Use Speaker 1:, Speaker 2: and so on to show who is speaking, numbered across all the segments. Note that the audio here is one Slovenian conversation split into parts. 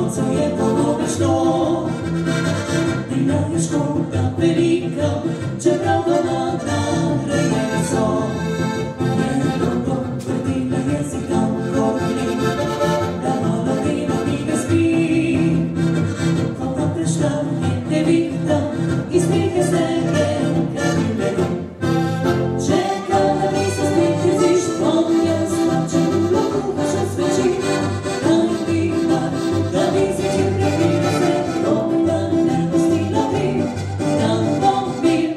Speaker 1: Sonce je polovično, Nina je škoda velika, čeprav domaga greje so. Je dobro vrtila jezika v korli, da malo dela mi ne spi. Ko pa prišla je nevihta, iz smehe se renka ljubeli. Čekala bi se spet jeziš, jaz plačem v loku vaše sveči. Kaj bi pa, da bi zvečer prebila se, roka ne pustila bi, da bom mir.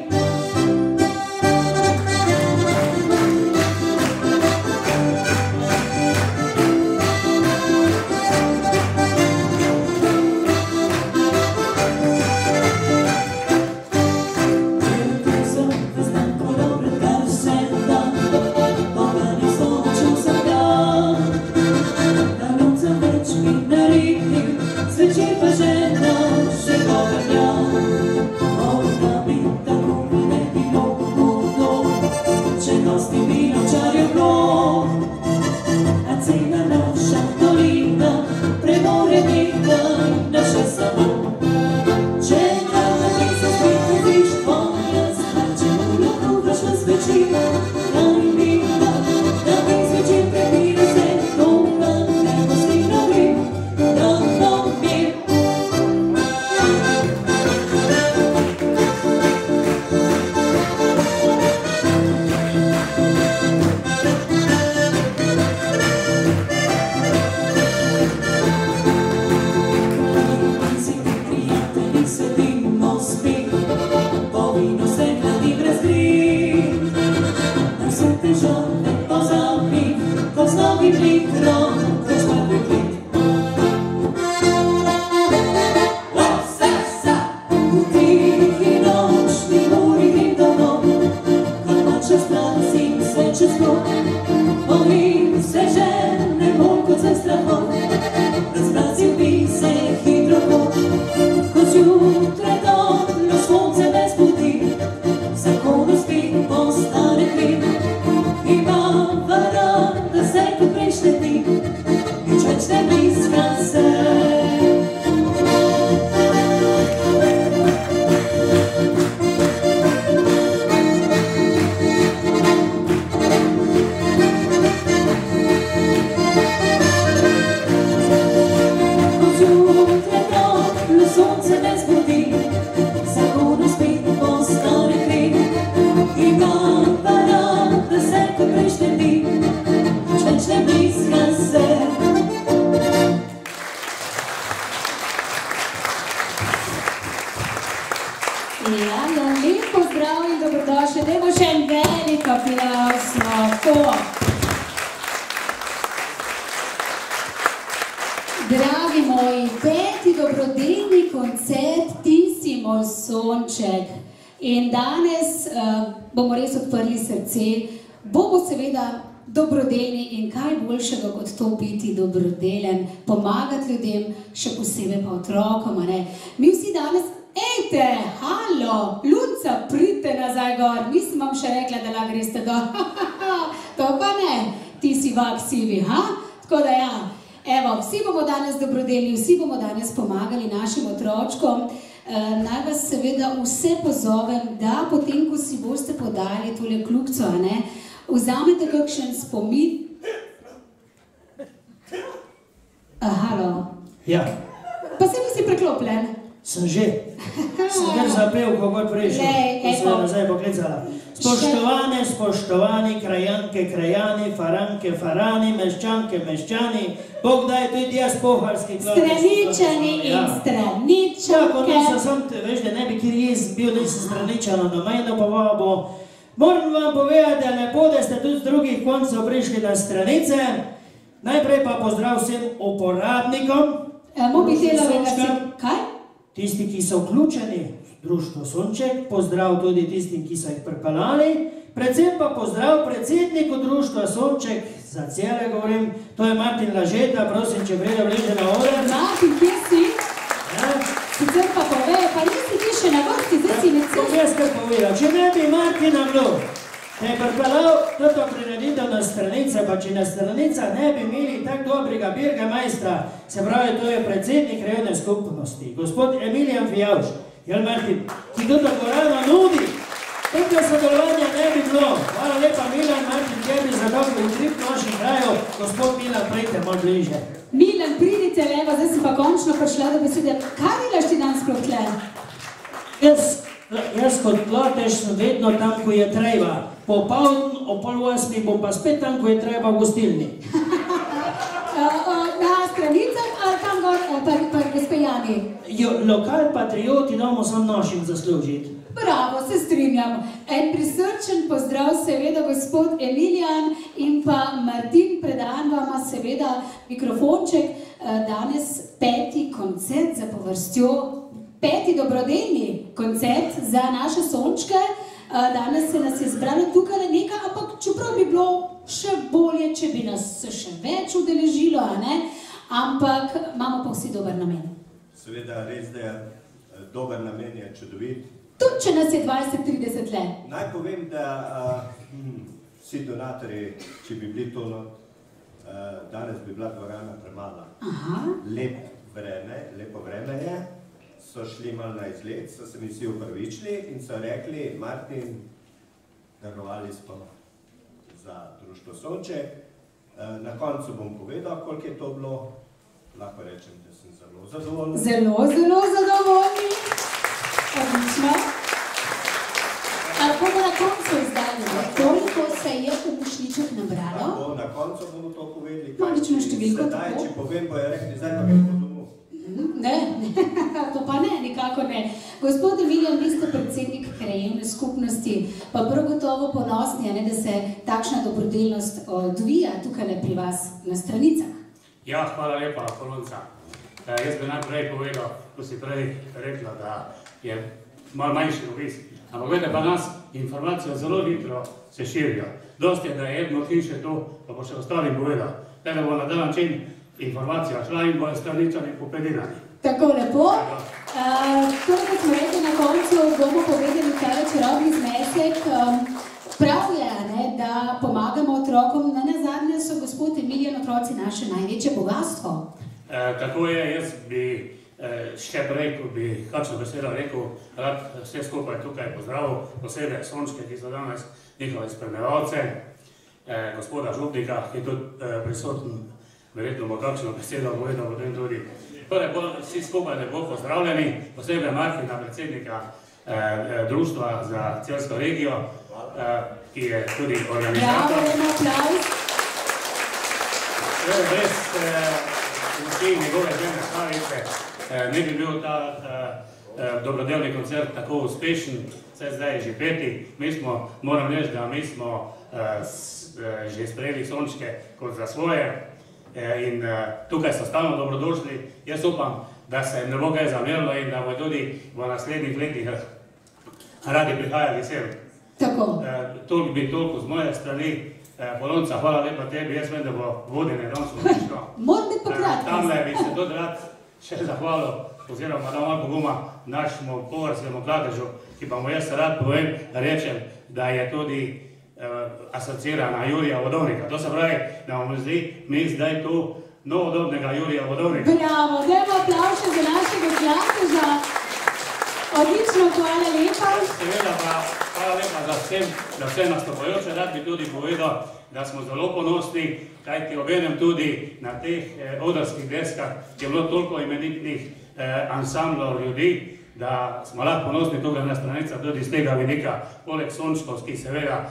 Speaker 1: Zvečer pa žena še povrnja, morda bi tako ne bilo hudo, če gosti vinočarjev bilo. A cela naša dolina premore nekaj naše samo. Čekala bi se spet jeziš, jaz plačem v loku vaša sveči. Kaj bi pa, da bi zvečer prebila se, roka ne pustila bi, da bom mir. Sedimo spet, po vinu se hladi brez gri. Na vse težave pozabi, ko z novim litrom več prvi klik. V tihi nočni uri grem domov, kot noče strasi se čez god. Bojim se žene bolj kot se strahov, razprasil bi se hitro pot. Ko zjutraj toplo sonce me zbudi, zakonu spet po stare kri. Imava rada se kot prejšnje dni, nič več ne bliska se. Ko zjutraj toplo sonce me zbudi, zakonu spet po stare kri. Imava rada se kot prejšnje dni, nič več ne bliska se.
Speaker 2: Ja, lep pozdrav in dobrodošli. Dajmo še en velik aplavz. Dragi moji, 5. dobrodelni koncert Ti si moj sonček. In danes bomo res odprli srce, bomo seveda dobrodelni in kaj boljšega kot to biti dobrodelen, pomagati ljudem, še posebej pa otrokom. Mi vsi danes, ejte, halo, Luca, pridite nazaj gor, nisem vam še rekla, da lahko greste dol, to pa ne, ti si vaksivi, tako da ja, evo, vsi bomo danes dobrodelni, vsi bomo danes pomagali našim otročkom. Naj vas seveda vse pozovem, da potem, ko si boste podali tole kljukco, vzamete kakšen spomin. Halo.
Speaker 3: Ja.
Speaker 2: Pa se si preklopljen.
Speaker 3: Sem že. Sem kar zapel, ko god prejšel, ko sem jo nazaj poklicala. Spoštovane, spoštovani, krajanke, krajani, faranke, farani, meščanke, meščani, Bog daj tudi jaz poharski klavec.
Speaker 2: Straničani in straničanke.
Speaker 3: Tako nisem sam, veš, da ne bi kjer jaz bil, nisem straničano na mejno povabo. Moram vam povedati, da lepo, da ste tudi z drugih koncev prišli na stranice. Najprej pa pozdrav vsem uporabnikom.
Speaker 2: Kaj?
Speaker 3: Tisti, ki so vključeni v društvo Sonček, pozdrav tudi tistim, ki so jih pripeljali, predvsem pa pozdrav predsedniku društva Sonček, za cele govorim, to je Martin Lažeta, prosim, če vrede vleže na oder.
Speaker 2: Martin, kje si? Sicer pa povej, pa nisi ti še na vrsti, zdaj si ne cel.
Speaker 3: Bom jaz kar povedal, če ne bi Martina bilo, da je pripeljal toto prireditev na stranice, pa če na stranicah ne bi imeli tak dobrega birgemajstra, se pravi, to je predsednik krajevne skupnosti, gospod Emilijan Fijavš, Jan Martin, ki toto dvorano nudi, tega sodelovanja ne bi bilo. Hvala lepa, Milan Martin, tebi za dobro utrip naših krajev, gospod Milan, prejte malo bliže.
Speaker 2: Milan, pridite levo, zdaj si pa končno prišla do besede. Kaj delaš ti danes prav tle?
Speaker 3: Jaz kot platež sem vedno tam, ko je treba. Popoldne, o 7:30 bom pa spet tam, ko je treba v gostilni.
Speaker 2: Na stranicah ali tam gor, pa razpejani?
Speaker 3: Lokal patrioti damo sam našim zaslužiti.
Speaker 2: Bravo, se strinjam. En prisrčen pozdrav seveda gospod Emilijan in pa Martin, predajam vama seveda mikrofonček. Danes 5. koncert za povrstjo. 5. dobrodelni koncert za naše sončke. Danes se nas je zbralo tukaj nekaj, ampak čeprav bi bilo še bolje, če bi nas še več udeležilo, a ne? Ampak imamo pa vsi dober namen.
Speaker 4: Seveda, res, da je dober namen je čudovit.
Speaker 2: Tudi, če nas je 20-30 let.
Speaker 4: Naj povem, da vsi donatorji, če bi bili to not, danes bi bila dvorana premala. Lepo vreme je. So šli malo na izlet, so se mi vsi upravičili in so rekli, Martin, darovali smo za društvo Sonček. Na koncu bom povedal, koliko je to bilo. Lahko rečem, da sem zelo zadovoljni.
Speaker 2: Zelo zadovoljni. Odlično. Bomo na koncu izdali, koliko se je v Mošnjičah nabralo?
Speaker 4: Na koncu bomo to povedali.
Speaker 2: Malično številko tako?
Speaker 4: Sedaj, če povem, bojo rekli, zdaj pa gremo domov.
Speaker 2: Ne, to pa ne, nikako ne. Gospod Emilijan, vi ste predsednik krajevne skupnosti, pa prav gotovo ponosni, da se takšna dobrodelnost odvija tukaj pri vas na stranicah.
Speaker 5: Ja, hvala lepa, Polonca. Jaz bi najprej povedal, ko si prej rekla, da je malo manjši obisk. Ampak vedete, pa nas informacije zelo hitro se širijo. Dosti je, da je jedno hiše to, pa bo še ostalim povedal. Da bo na dan način informacija šla in bojo straničani popedinani.
Speaker 2: Tako lepo. Torej, kot smo rekli na koncu, bomo povedali, kaj je čarobni znesek. Prav je, da pomagamo otrokom. Na nazadnje so, gospod Emilijan, otroci naše največje bogatstvo.
Speaker 5: Tako je, jaz bi še prej, ko bi kakšno besedo rekel, rad vse skupaj tukaj pozdravil, posebej Sončke, ki so danes njihove spremljevalce, gospoda Župnika, ki je tudi prisoten. Verjetno bo kakšno besedo povedal potem tudi. Torej, vsi skupaj lepo pozdravljeni, posebej Martina, predsednika društva za celsko regijo, ki je tudi organizator.
Speaker 2: Bravo, en aplauz.
Speaker 5: Brez vsi njegove žene Slavice ne bi bil ta dobrodelni koncert tako uspešen, vse zdaj je že 5. Mi smo, moram reči, da mi smo že sprejeli Sončke kot za svoje. In tukaj so stalno dobrodošli. Jaz upam, da se ne bo kaj zamerilo in da bo tudi v naslednjih letih radi prihajali sem.
Speaker 2: Tako.
Speaker 5: Toliko z moje strani. Polonca, hvala lepa tebi. Jaz vem, da bo vodenje danes odlično.
Speaker 2: Moram biti pa kratko.
Speaker 5: Tamle bi se tudi rad še zahvalil, oziroma da malo poguma našemu povrskemu kladežu, ki pa mu jaz rad povem, rečem, da je tudi asocirana Jurija Vodovnika. To se pravi, da vam zdi, mi zdaj tu novodobnega Jurija Vodovnika.
Speaker 2: Bravo, dajmo aplauze za našega kladeža. Odlično, hvala lepa.
Speaker 5: Seveda pa hvala lepa za vse nastopajoče. Rad bi tudi povedal, da smo zelo ponosni, kajti obenem tudi na teh odrskih deskah je bilo toliko imenitnih ansamblov ljudi, da smo lahko ponosni tukaj na stranicah tudi iz tega vidika, poleg Sončkovskih seveda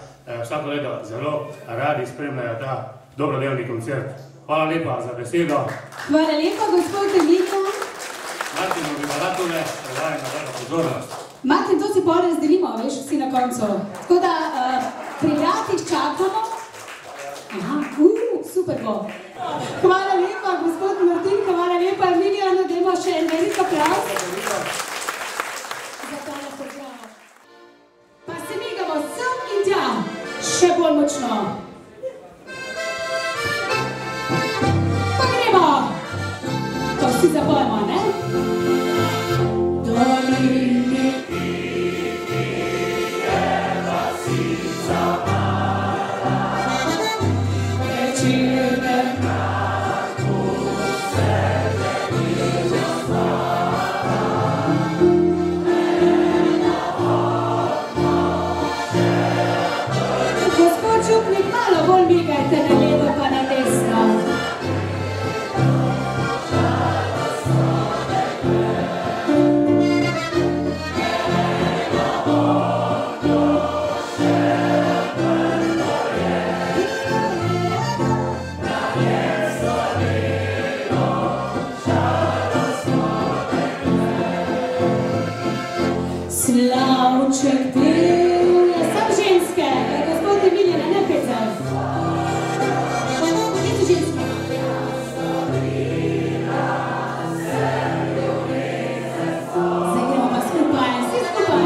Speaker 5: vsako leto zelo radi spremljajo ta dobrodelni koncert. Hvala lepa za besedo.
Speaker 2: Hvala lepa, gospod Emilijan.
Speaker 5: Martinu bi pa rad tole predajal na vrlo pozornost.
Speaker 2: Martin, to si pol razdelimo, veš, vsi na koncu. Tako da pri vratih čakamo. Aha, super bo. Hvala lepa, gospod Martin, hvala lepa, Emilijanu, dajmo še en velik aplauz. Pa se migamo sem in tja, še bolj močno. Pa gremo. To vsi zapojemo, ne? Dolini, ki je vasica. slavček deluje. Sam ženske, gospod Emiljena, ne pecaj. Kje so ženske? Zdaj gremo pa skupaj, vsi skupaj.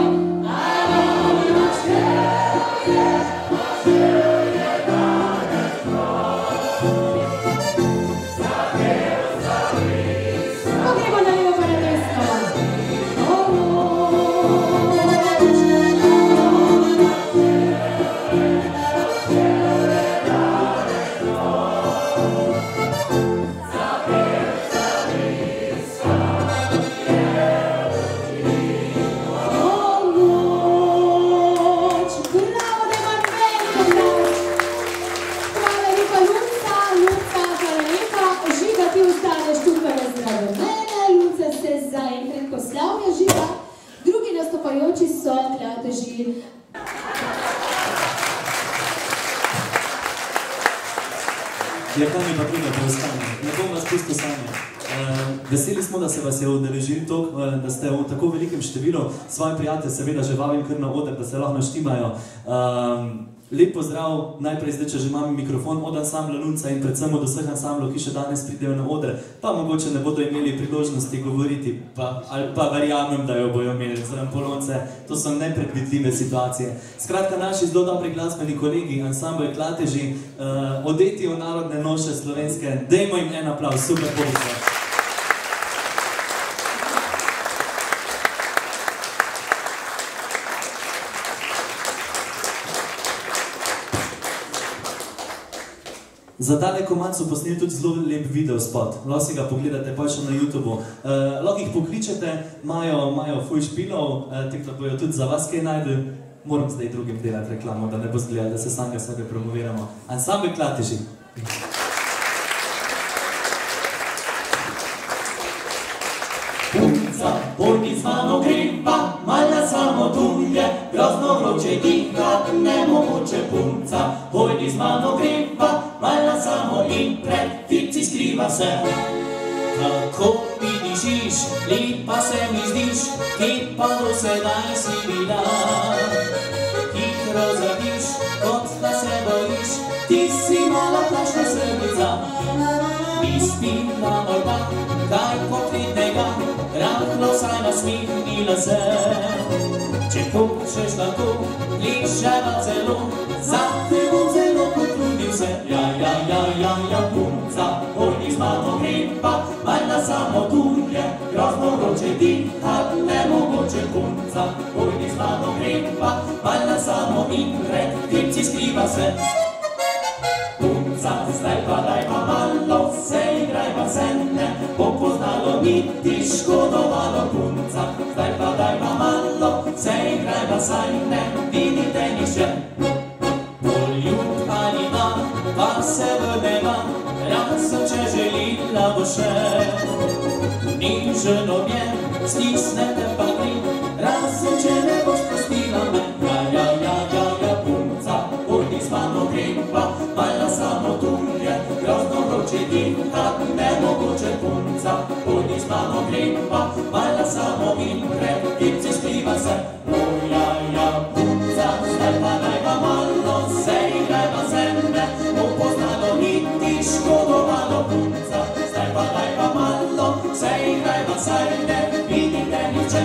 Speaker 2: Drugi nastopajoči so Klateži.
Speaker 6: Ja, kaj mi pa pride preostane? Ne bom vas pustil sami. Veseli smo, da se vas je udeležili toliko, da ste v tako velikem številu. Svoje prijatelje seveda že vabim kar na oder, da se lahko naštimajo. Lep pozdrav, najprej zdaj, če že imam mikrofon od ansambla Lunca in predvsem od vseh ansamblov, ki še danes pridejo na oder, pa mogoče ne bodo imeli priložnosti govoriti, ali pa verjamem, da jo bojo imeli zraven Polonce. To so nepredvidljive situacije. Skratka, naši zelo dobri glasbeni kolegi, ansambl Klateži, odeti v narodne noše slovenske, dajmo jim en aplauz, super povsod. Za tale komad so posneli tudi zelo lep video spot. Lahko si ga pogledate pa še na YouTubeu. Lahko jih pokličete, imajo full špilov, tako da bojo tudi za vas kaj najdel. Moram zdaj drugim delati reklamo, da ne bo zgledati, da se sami sebe promoviramo. Ansambl Klateži.
Speaker 1: Punca, pojdi z mano gripa, malja samo dunje, grozno vroče dihat, nemogoče punca. Pojdi z mano gripa, malja samo in pred tipci skriva se. Kako mi dišiš, lepa se mi zdiš, ki pa do sedaj si bila. Hitro zadiš, kot da se bojiš, ti si mala plašna srnica. Mi spila morda, kaj pokritnega, rahlo saj nasmihnila se. Če hočeš tako, liševa celo, za te bom zelo potrudil se. Ja, punca, pojdi z mano gripa, malja samo dunje, grozno vroče dihat, nemogoče punca. Pojdi z mano gripa, malja samo in pred tipci skriva se. Punca, zdaj pa daj pa malo, se igraj pa se ne, bo poznalo niti škodovalo punca. Zdaj pa daj pa malo, se igraj pa saj ne, vidite nišče. Poljub ali ima, pa se vrneva, razen če želila bo še. Nižen objem, stisnete pa mi, razen če ne boš pustila me. Ja, punca, pojdi z mano gripa, malja samo dunje, grozno vroče dihat, nemogoče punca. Pojdi z mano gripa, malja samo in pred tipci skriva se. Ja, punca, zdaj pa daj pa malo, se igraj pa se ne, bo poznalo niti škodovalo punca. Zdaj pa daj pa malo, se igraj pa saj ne, vidite niče.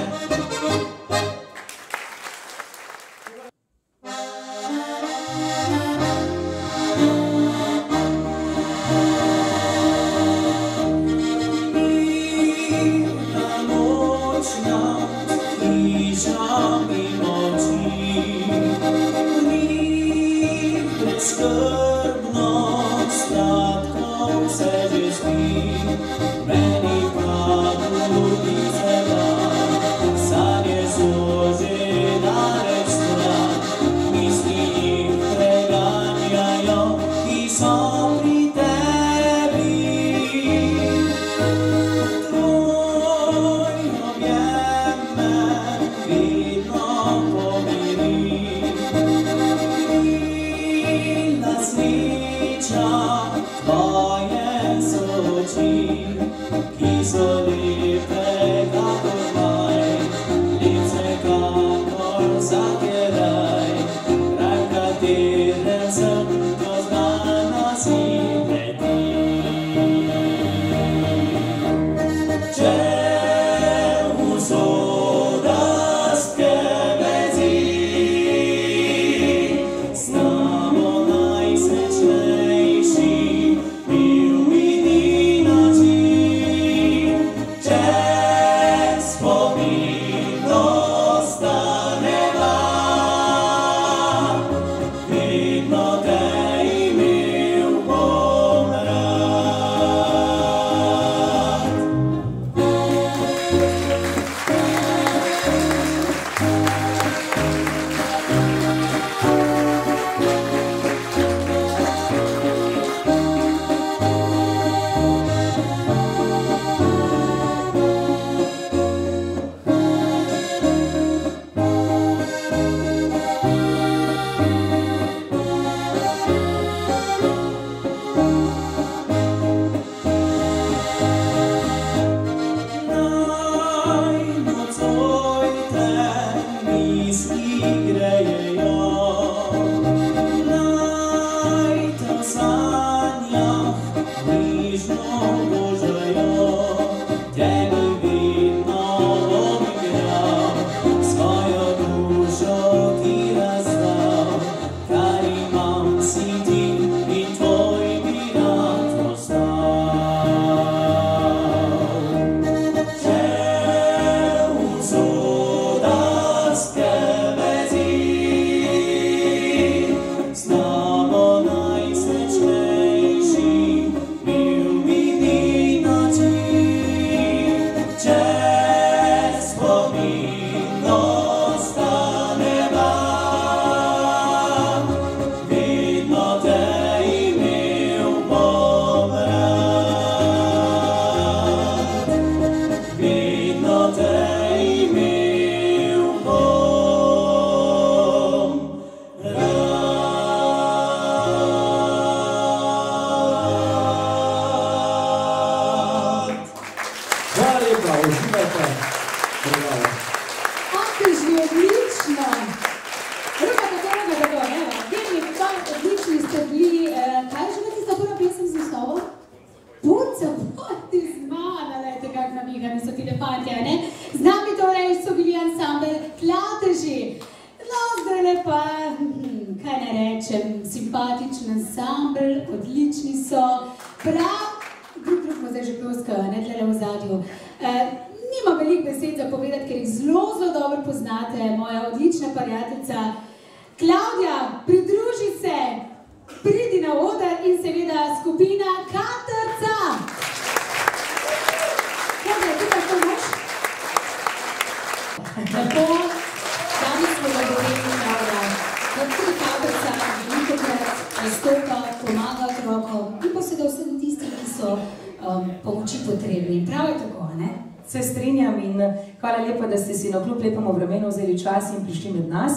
Speaker 7: Se strinjam in hvala lepa, da ste si na kljub lepemu vremenu vzeli čas in prišli med nas.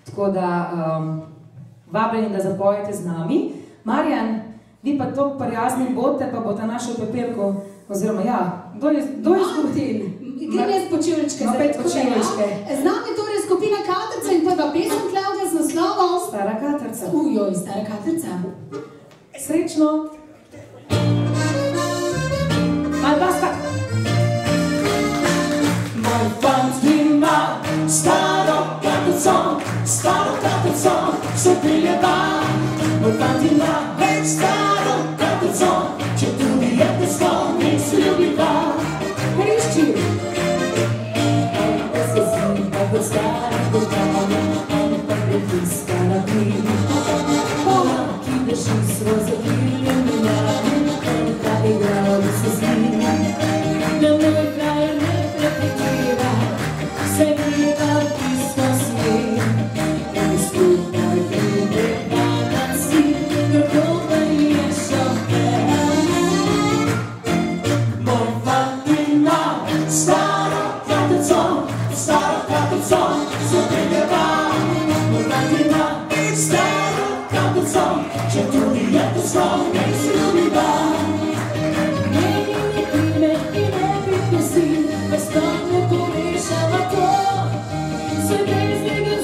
Speaker 7: Tako da vabljeni, da zapojete z nami. Marjan, vi pa toliko prijazni bote, pa bo ta našel pepelko, oziroma ja, kdo je izgubil?
Speaker 2: Grem jaz počivličke. Z nami torej skupina Katrca in prva pesem Klavdija z naslovom
Speaker 7: Stara Katrca.
Speaker 2: Ujoj, Stara Katrca.
Speaker 7: Srečno. Malo basta.
Speaker 1: Moj fant ima staro katrco, se pilje van. Moj fant ima staro katrco, če tudi je testo, nek se ljubi van.
Speaker 7: Hrišči.
Speaker 1: On pa se zdi, tako stara država, on pa pritiska na plin. Ona, ki drži svoje pilje milijane, on pa igra v se z njim. Na moj kraj ne prepekira, se vira tisto smer. In skupaj pride padan si, kako pa je šofer. Moj fant ima staro katrco, se pride van. Moj fant ima staro katrco, če tudi je testo, nek se ljubi van. Stop ne pomešava to, se brez njega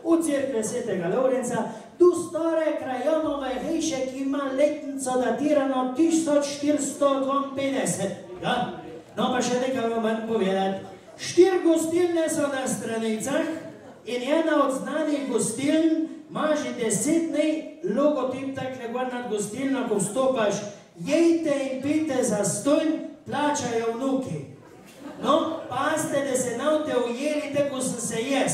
Speaker 3: U cerkve Svetega Lorenca, tu stare krajanove hiše, ki ima letnico datirano 1452. Ja? No pa še nekaj vam moram povedati. 4 gostilne so na stranicah in ena od znanih gostiln ima že 10 dni logotip takle gor nad gostilno, ko vstopaš, jejte in pite za stojn, plačajo vnuki. No, pazite, da se navte ujeli, tako sem se jaz.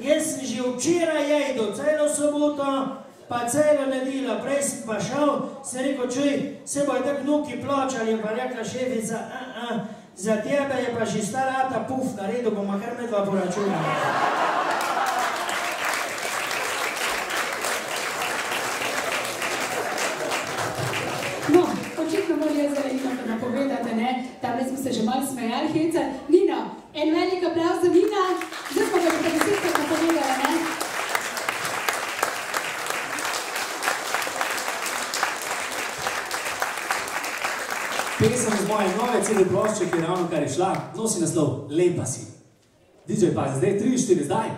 Speaker 3: Jaz sem že včeraj jedel, celo soboto, pa celo nedeljo, prej sem pa šel, sem rekel, čuj, se bojo tako vnuki plačali, pa rekla šefica, za tebe je pa že starata puf naredil, bomo kar medva poračunali.
Speaker 2: No, očitno moram jaz zdaj nekaj napovedati, ne? Tamle smo se že malo smejali, Heca. Nina, en velik aplauz za Nina. Zdaj smo ga že 10 napovedali, ne?
Speaker 6: Pesem iz moje nove CD plošče, ki je ravno kar je šla, nosi naslov Lepa si. DJ pa zdaj 3, 4, zdaj.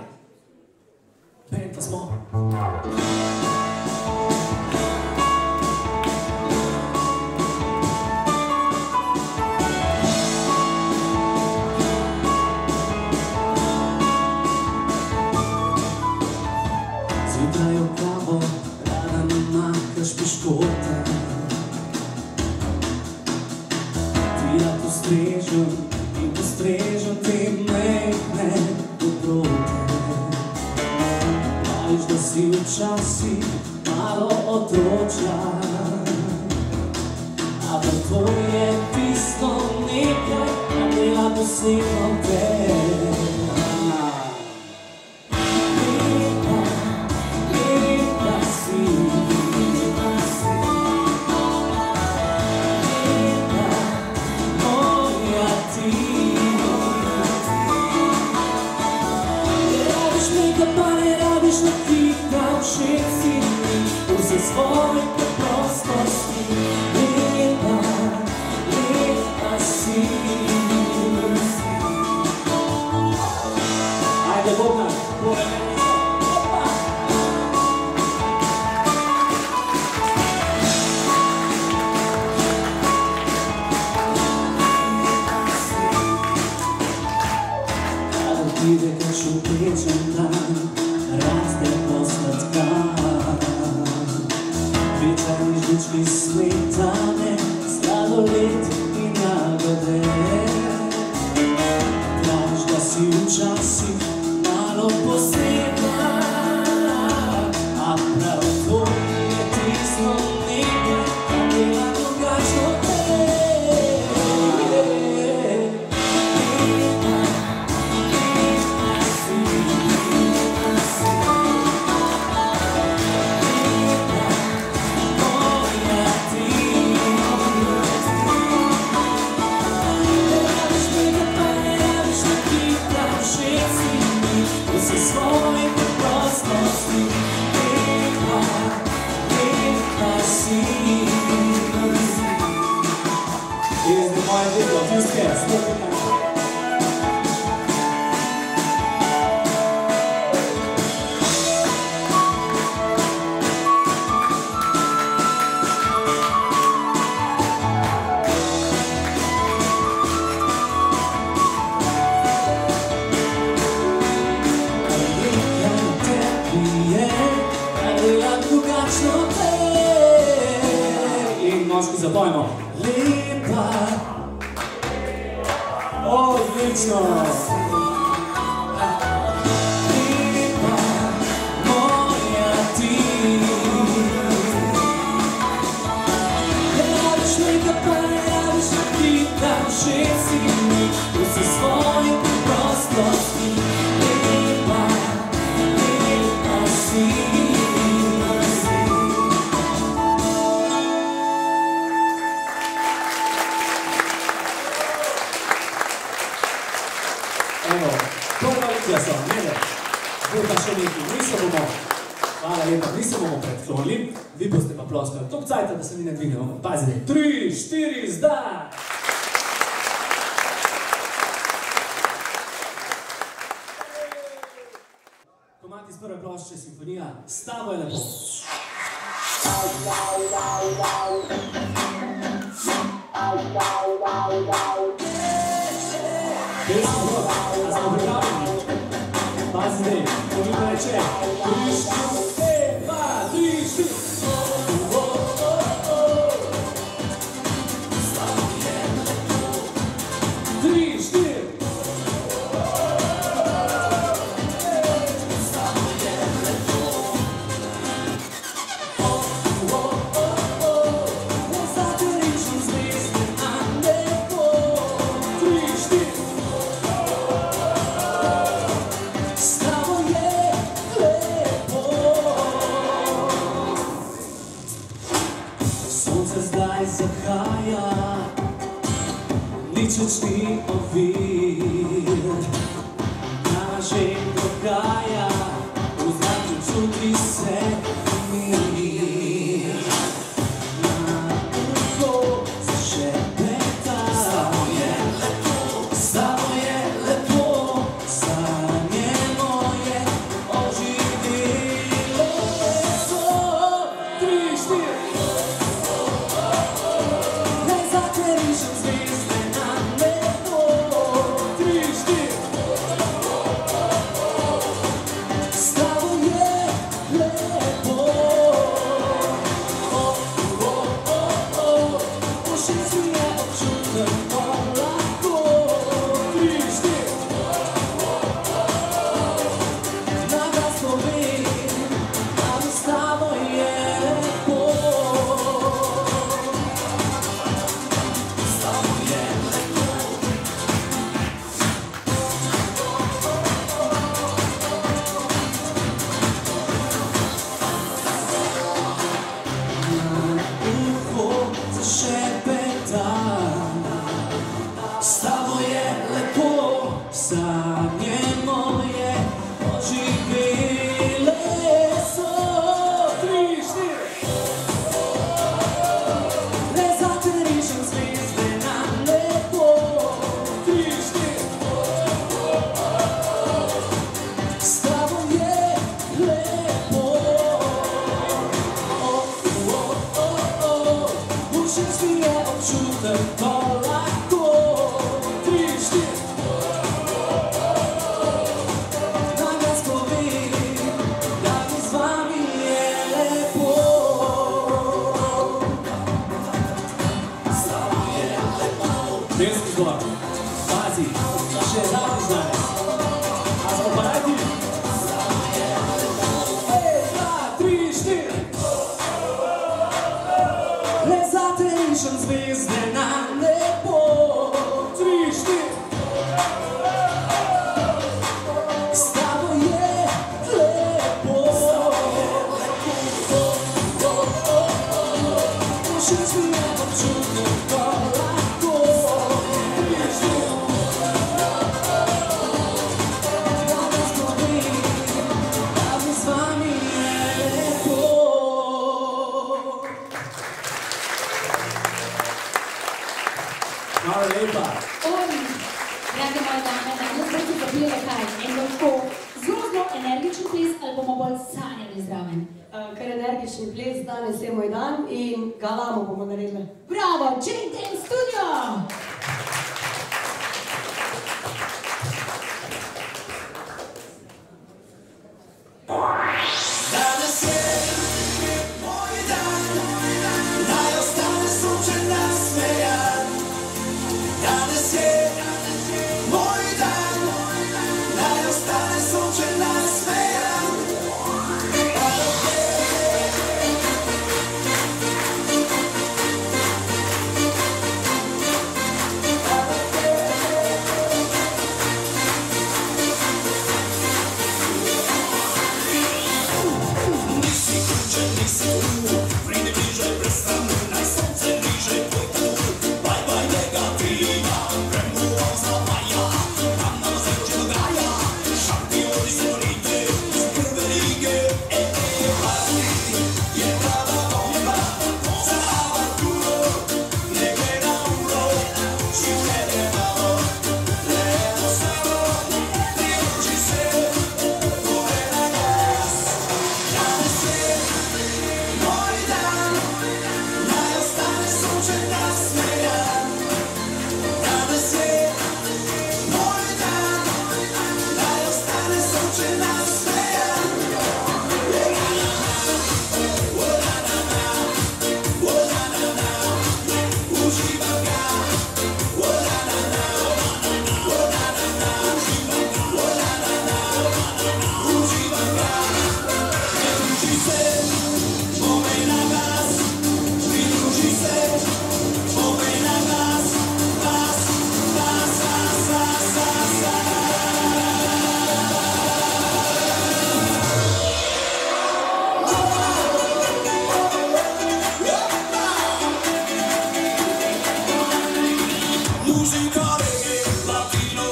Speaker 6: Band pa smo. Zjutraj v kavo, rada namakaš piškota. Ja postrežem in postrežem te mehne dobrote. Praviš, da si včasih malo otročja, ampak to je tisto nekaj, kar dela posebno tebe. Svoje preprostosti, lepa, lepa si. Ajde, Bogdan, pored meni so. Opa! Kada pride kakšen tečen dan, raste posladka. Večerni žlički smetane, sladoled in jagode. Praviš, da si včasih malo posebna, a prav to je tisto nekaj, kar dela drugačno tebe. Svoje preprostosti, lepa, lepa si. In zdaj moje delo, tjuske, stopite. Moški zapojmo. Lepa. Odlično. Lepa, moja ti. Ne rabiš make-upa, ne rabiš nakita, všeč si mi, vsi svoje preprostosti. Lepa, lepa si. Evo, prva lekcija so, ne, zdaj pa še nekaj, mi se bomo, hvala lepa, mi se bomo predklonili, vi boste pa ploskali, toliko cajta, da se mi ne dvignemo, pazite, 3, 4, zdaj! Komad iz prve plošče, simfonija, s tabo je lepo. Pesmo rok, a smo pripravljeni. Pazite, ko mi pa reče 3, 4, 2, 3, 4. Nič več ni ovir, nama že dogaja, v zraku čuti se mir. Na uho se šepe
Speaker 1: tako lahko. 3, 4. Danes povem, da mi z vami je lepo. Z vami je lepo.
Speaker 6: Desni zgor. Pazi, še zadnji danes. A smo pa radi?
Speaker 1: Z vami je lepo. 1, 2, 3, 4. Le zate rišem zvezde na nebo. 3, 4. S tabo je lepo. Všeč mi je občutek, ko lahko. 3, 4. Danes povem, da mi z vami je lepo.
Speaker 6: Hvala lepa.
Speaker 2: Oni, drage moje dame, danes boste dobili kaj? En lahko zelo energičen ples ali bomo bolj sanjali zraven?
Speaker 8: Ker energični ples, danes je moj dan in galamo bomo naredili.
Speaker 2: Bravo, J10 Studio!
Speaker 1: Danes je moj dan, naj ostane sončen nasmejan. Danes je moj dan, naj ostane sončen nasmejan. Nisi ključen, nisi tu, pridi bližaj, prestani, naj sonce bližaj tvoj tu. Baj, baj, negativa, gremo za maja, tam nam se že dogaja, šampioni so rite, iz prve lige, party, je prava bomba, za avanturo, ne gre na uro, življenje malo, le enostavno, pridruži se, gore na gas. Danes je moj dan, naj ostane sončen nasmejan. Danes je moj dan, naj ostane sončen nasmejan. Uživam ga, uživam ga. Pridruži se, povej na glas, pridruži se, povej na glas, glas, glas, glas, glas, glas, glas. Musica reggae, latino,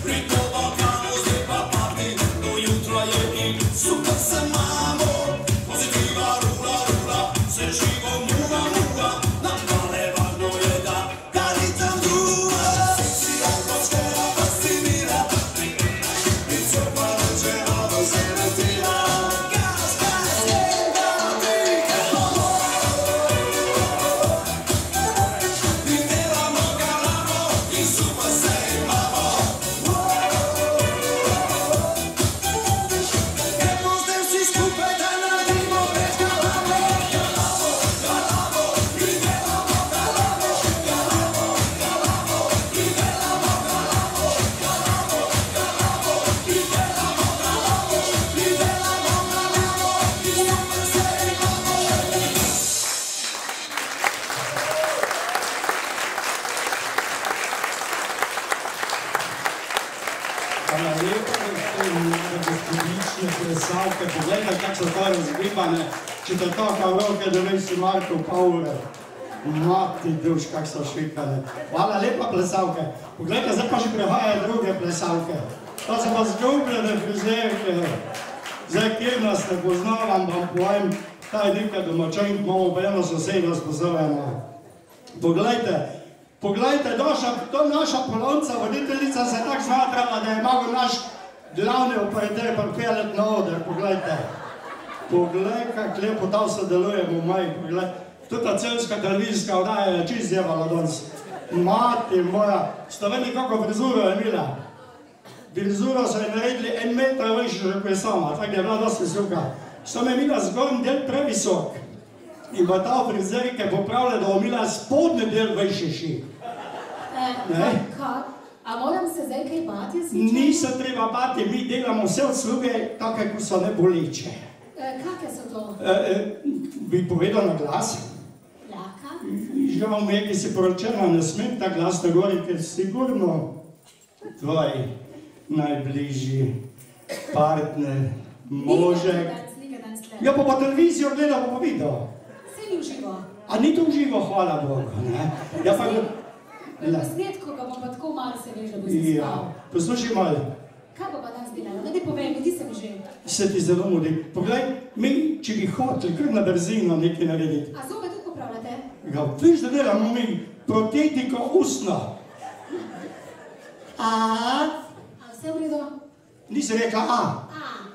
Speaker 1: ritmo balkano, zdaj pa party, do jutra je in super se imamo. Pozitiva rula, rula, se živo muva, muva, nam pa ne važno je da ritem druga. Si atmosfera fascinira, in se pa neče rado se retira. Gas, gas, lega, dikelamo. Videlamo, galamo, in super se imamo. Gremo zdaj vsi skupaj, da naredimo več galamo. Galamo, galamo, videlamo, galamo, galamo, galamo, videlamo, galamo, galamo, galamo, videlamo, galamo, videlamo, galamo, in super se imamo.
Speaker 9: Hvala lepa, gospodične plesalke. Poglejte, kako so to razgibane. Če te toka v roke, da veš si Marko Paure. Mati duš, kako so švikane. Hvala lepa, plesalke. Poglejte, zdaj pa že prihajajo druge plesalke. To so pa zgubljene frizerke. Zdaj, kjer nas ne poznavam, vam povem, ta je nekaj domačenk, imamo pa eno sosedo sposobeno. Poglejte, Poglejte, to naša Polonca, voditeljica se tako smatrala, da je mogel naš glavni operater pripeljati na oder, poglejte. Poglej, kako lepo tam sodelujemo, maj, poglej. Tota celska televizijska oddaja je čist zjevala danes. Mati moja, ste vedeli, kako frizuro je imela? Frizuro so je naredili 1 meter više, kot je sama, tako da je bila dosti visoka. Samo je imela zgornji del previsok. In pa ta frizerka je popravila, da je imela spodnji del višji.
Speaker 2: A moram se zdaj kaj bati?
Speaker 9: Ni se treba bati, mi delamo vse usluge, take, ko so ne boleče.
Speaker 2: Kakve so to?
Speaker 9: Bi povedal na glas?
Speaker 2: Laka?
Speaker 9: Žal mi je, ki si poročena, ne smem ta glas nagori, ker sigurno tvoj najbližji partner, možek. Ja, pa po televizijo gledal, pa videl.
Speaker 2: Saj ni v živo.
Speaker 9: A ni to v živo, hvala Bogu, ne? Ja, pa...
Speaker 2: Posnetko ga bom pa tako malo se veš, da bo se spal.
Speaker 9: Poslušaj malo.
Speaker 2: Kaj bo pa danes delala? Da ne povem, ti se mi že.
Speaker 9: Se ti zelo mudi. Poglej, mi, če bi hoteli kar na brzino nekaj narediti.
Speaker 2: A zobe tudi popravljate?
Speaker 9: Ja, viš, da delamo mi protetiko ustno. A
Speaker 2: vse v redu?
Speaker 9: Nisi rekla A.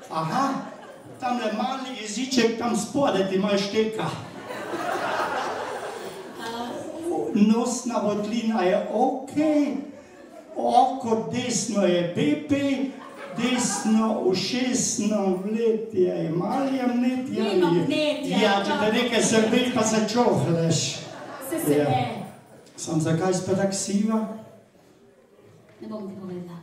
Speaker 9: Aha, tamle mali jeziček tam spodaj ti malo šteka. Nosna votlina je okej, oko desno je Pepe, desno ušesno vlet je emalija vnetja.
Speaker 2: Nima vnetja.
Speaker 9: Ja, če te nekaj srbi, pa se čohleš.
Speaker 2: Se ne.
Speaker 9: Sam zakaj si pa tak siva?
Speaker 2: Ne bom ti povedala.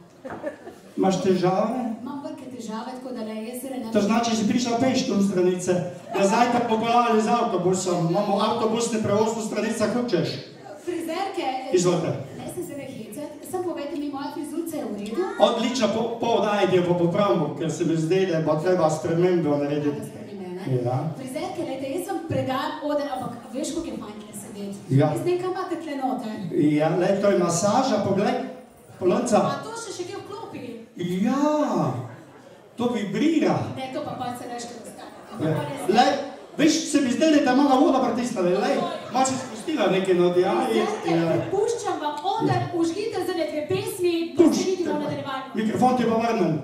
Speaker 9: Imaš težave?
Speaker 2: Imam velike težave, tako da le jaz se ne...
Speaker 9: To znači, si prišla peš tu v stranice. Nazaj pa popolali z avtobusom. Imamo avtobusni prevoz v stranicah, hočeš?
Speaker 2: Frizerke...
Speaker 9: Izvolite.
Speaker 2: Ne se zdaj hecati, samo povejte mi, moja frizurca je v redu?
Speaker 9: Odlično, po oddaji jo popravimo, ker se mi zdi, da bo treba spremembo narediti.
Speaker 2: Frizerke, lejte, jaz sem predan oder, ampak veš, koliko je fajn tle sedeti.
Speaker 9: Ja.
Speaker 2: Jaz nekaj imate tle noter.
Speaker 9: Ja, lej, to je masaža, poglej, polonca.
Speaker 2: A to še kje vklopi?
Speaker 9: Ja, to vibrira.
Speaker 2: Ne, to pa se reške ostane.
Speaker 9: Lej, veš, se mi zdaj, da je malo voda pritisnila, lej, malo si spustila nekaj na odjavi.
Speaker 2: Puščam vam oder, užgite za nekaj pesmi, da se vidimo na nadaljevanju.
Speaker 9: Mikrofon ti pa vrnem.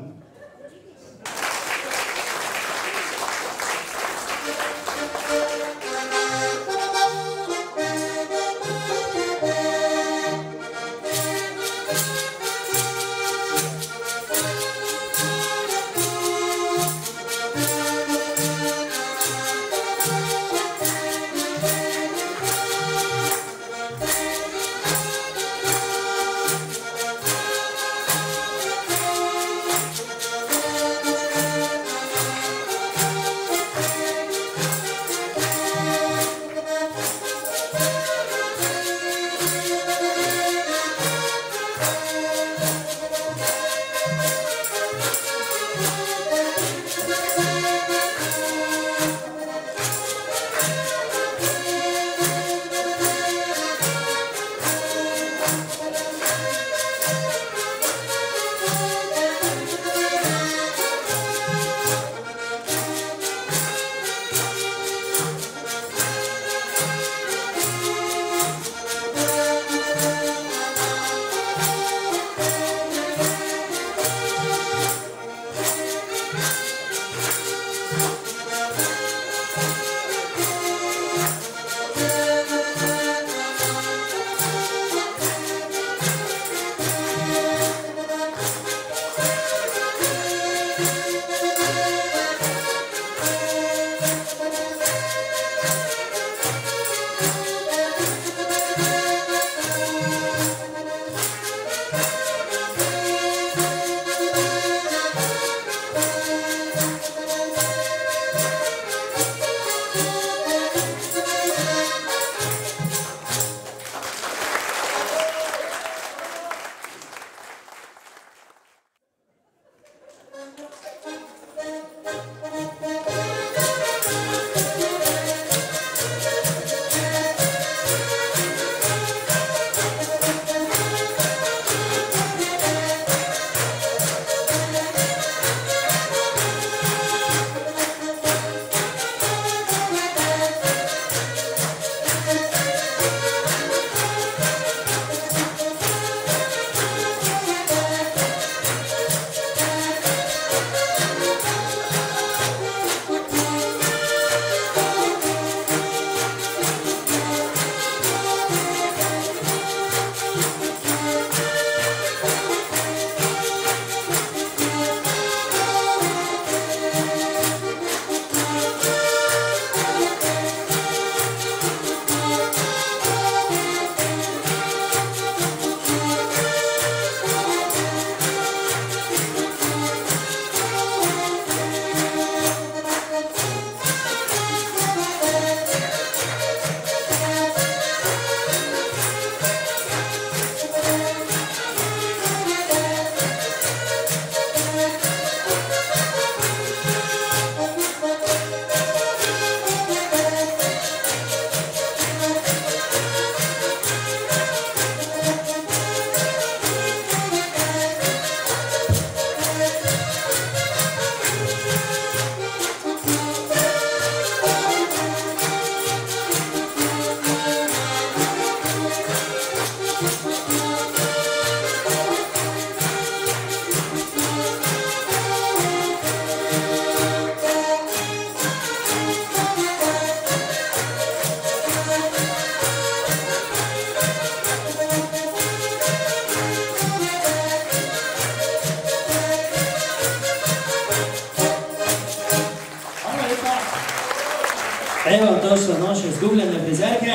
Speaker 3: Evo, to so naše zgubljene frizerke.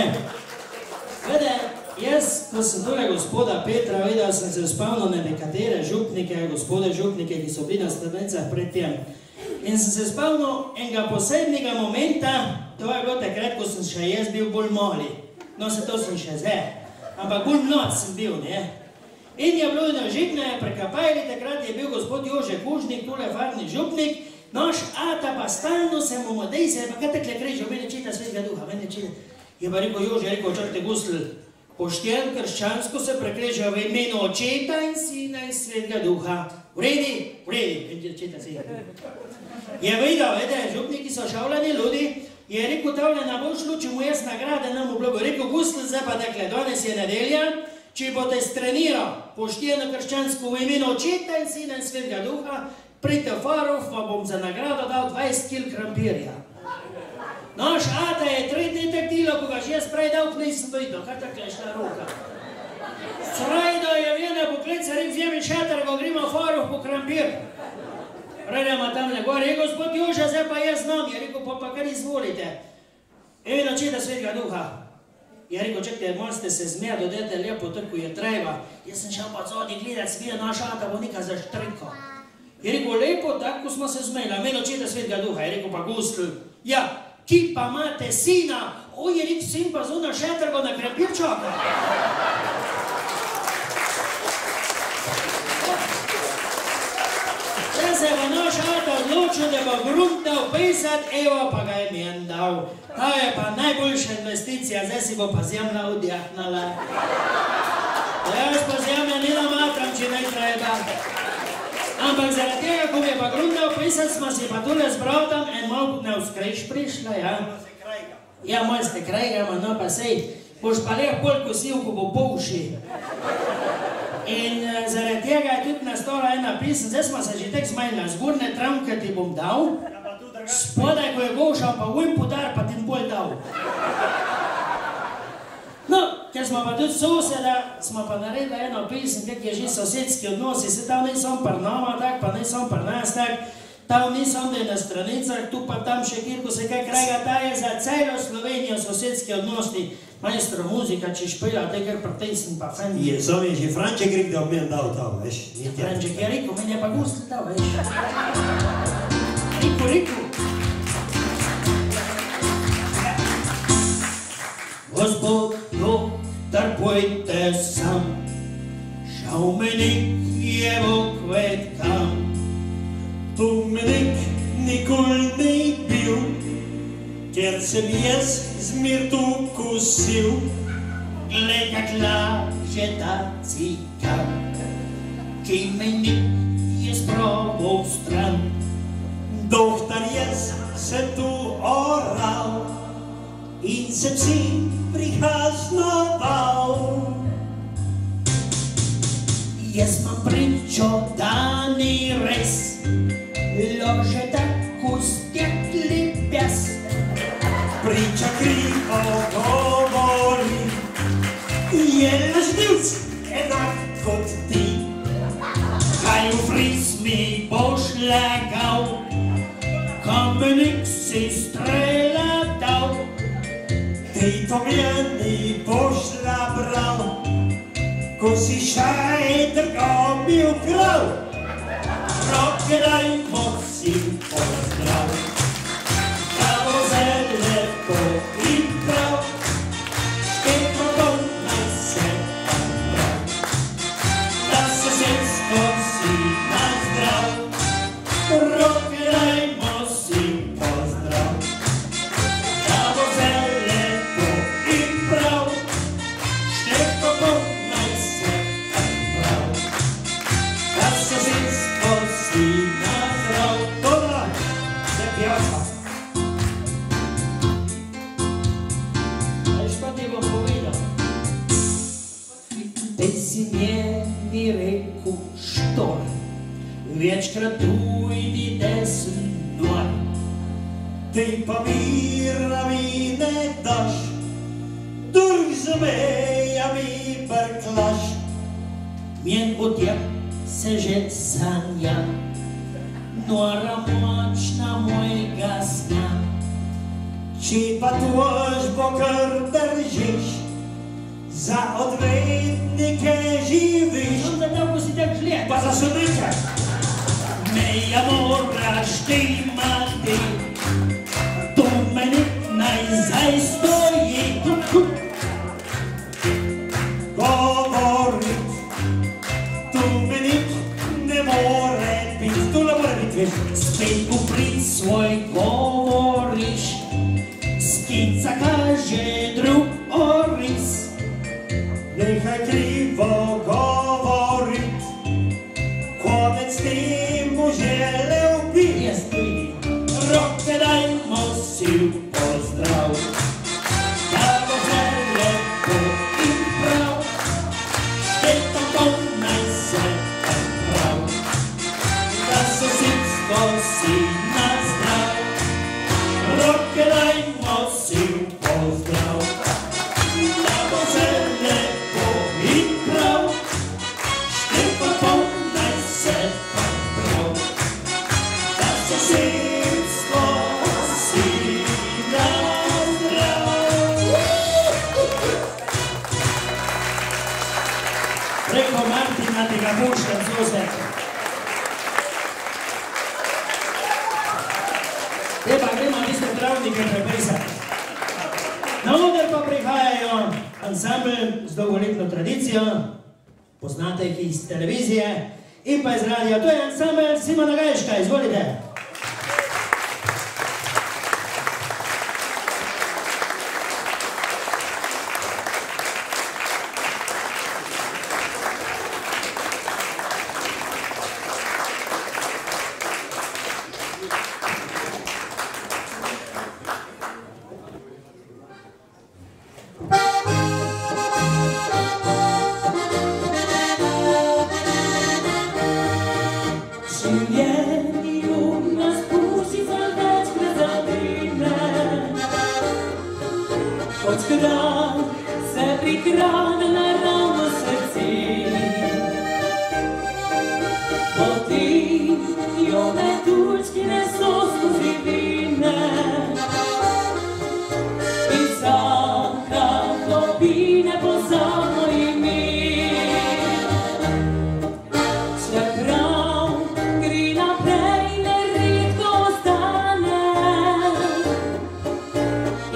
Speaker 3: Vede, jaz, ko sem tole gospoda Petra videl, sem se spomnil na nekatere župnike, gospode župnike, ki so bili na Stradencah pred tem. In sem se spomnil enega posebnega momenta, to je bilo takrat, ko sem še jaz bil bolj mali. No, se to sem še zdaj. Ampak bolj mlad sem bil, ne? In je bilo eno žitne, prekapajali, takrat je bil gospod Jože Kužnik, tole farni župnik, naš ata pa stalno se mu modej se, pa kaj takle krežil, meni čita svetega duha, meni čita. Je pa rekel Jože, rekel, čakajte gusl, pošten, krščansko se prekrežil v imenu očeta in sina in svetega duha. Vredi, vredi, čita svetega duha. Je videl, vede, župniki so šavljani ljudi, je rekel, tavle na bo šlo, če mu jaz nagrade nam oblogo. Rekel, gusl, zdaj pa takle, danes je nedelja, če bote streniral pošteno krščansko v imenu očeta in sina in svetega duha, pridite v Farov, pa bom za nagrado dal 20 kil krampirja. Naš ata je 3 dni tak delo, ko ga že jaz prej dal, nisem videl, kaj takle šla roka. Srajdo je vjena poklica, rekel, vzemi šater, ko gremo v Farov po krampir. Redemo tamle gor, je gospod Joža, zdaj pa jaz znam, je rekel, pa kar izvolite. Eno četa svetega duha. Je rekel, čekajte, malo ste se zmer, dodajte lepo trku, je treba. Jaz sem šel pa zodi gledat, smije naš ata bo nekaj zaštriko. Je rekel, lepo, tako smo se zmeli, eno četa svetega duha. Je rekel, pa gusl, ja, ki pa imate sina, oj, je rekel, sin pa zuna šetrgo na krampir čaka. Zdaj se je naš ata odločil, da bo grunt dal 50, evo pa ga je meni dal. Ta je pa najboljša investicija, zdaj si bo pa zemlja odjahnala. Jaz pa zemlja ne namatram, če ne treba. Ampak zaradi tega, ko mi je pa grunt dal 50, smo si pa tule z bratom en malo na vzkreš prišla, ja. Ja, malo ste krajgama, no pa sej, boš pa leh pol kosil, ko bo polši. In zaradi tega je tudi nastala ena pisem, zdaj smo se že tek zmajili, zgornje tramke ti bom dal, spodaj, ko je gošal, pa vim podar, pa ti bolj dal. No, ker smo pa tudi soseda, smo pa naredili eno pisem, kak je že sosedski odnosi, se tam nisom par nama tak, pa nisom par nas tak, tam nisom da je na stranicah, tu pa tam še kjer, ko se kaj krajga, ta je za celo Slovenijo sosedski odnosi. Majstro muzika, če špila, te kar prtejsim pa fan.
Speaker 10: Je, so mi že Franček rekel, da meni dal tam, veš.
Speaker 3: Franček je rekel, meni je pa gusl dal, veš. Rekel. Gospod, doktor, pojte sam, šel me nik je vokvet kam.
Speaker 10: Tu me nik nikoli ni bil, ker sem jaz zmer tu kosil.
Speaker 3: Glej, kak laže ta cikar, ki me nik je spravil stran.
Speaker 10: Doktor, jaz se tu oral in sem si prihaznoval.
Speaker 3: Jaz imam pričo, da ni res, lože tako stekli pes.
Speaker 10: Priča krivo govori, je lažnivc enak kot ti.
Speaker 3: Kaj v friz mi boš lagal, kamenik si strela dal.
Speaker 10: Ti to meni boš nabral, ko si šajtrko bil krav.
Speaker 3: Roke dajmo si pozdrav, da bo zelo lepo in prav, štetko bom naj se prav, da sosedsko si nazdrav. Roke dajmo si pozdrav, da bo zelo lepo in prav, štetko bom naj se prav, da sosedsko si nazdrav. Dobra, se pjasa. Veš, pa ti bom povedal. Te si meni rekel štor, večkrat ujdi desen dvor.
Speaker 10: Ti pa mira mi ne daš, drug z mejami brklaš.
Speaker 3: Mjen odjeb se že sanja, nora močna mojega sna.
Speaker 10: či pa tožbo kar držiš, za odvetnike živiš.
Speaker 3: Za dolgo si tak žlje.
Speaker 10: Pa za sodniče. Meja moraš ti imati, tu meni najzaj stoji. Govorit, tu meni ne more biti, tu ne more biti, veš. Spet uprit svoj govoriš, skica kaže drug oris. Nehaj krivo govorit, konec temu želel bi. Roke dajmo si v pozdrav, da bo vse lepo in prav, tako naj se prav, da sosedstvo si na zdrav. Roke dajmo si v pozdrav, da bo vse lepo in prav, tako naj se prav, da sosedstvo si na zdrav.
Speaker 3: Preko Martina tega boljšem zozek. Zdaj pa gremo tiste travnike prepisati. Na oder pa prihajajo ansambl z dolgoletno tradicijo, poznate jih iz televizije in pa iz radija. To je ansambl Simona Gajška, izvolite.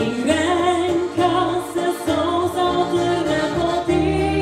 Speaker 1: In renka se solza odrne poti.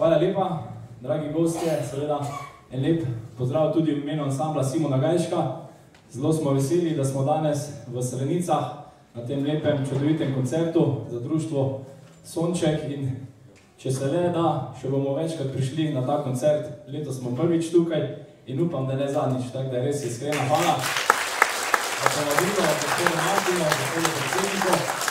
Speaker 11: Hvala lepa, dragi gostje, seveda en lep pozdrav tudi v imenu ansambla Simona Gajška. Zelo smo veseli, da smo danes v Selenicah na tem lepem, čudovitem koncertu za društvo Sonček in če se le da, še bomo večkrat prišli na ta koncert. Letos smo prvič tukaj in upam, da ne zadnjič, tako da je res iskrena hvala. Da se navilo, gospodu Martinu, gospodu predsedniku.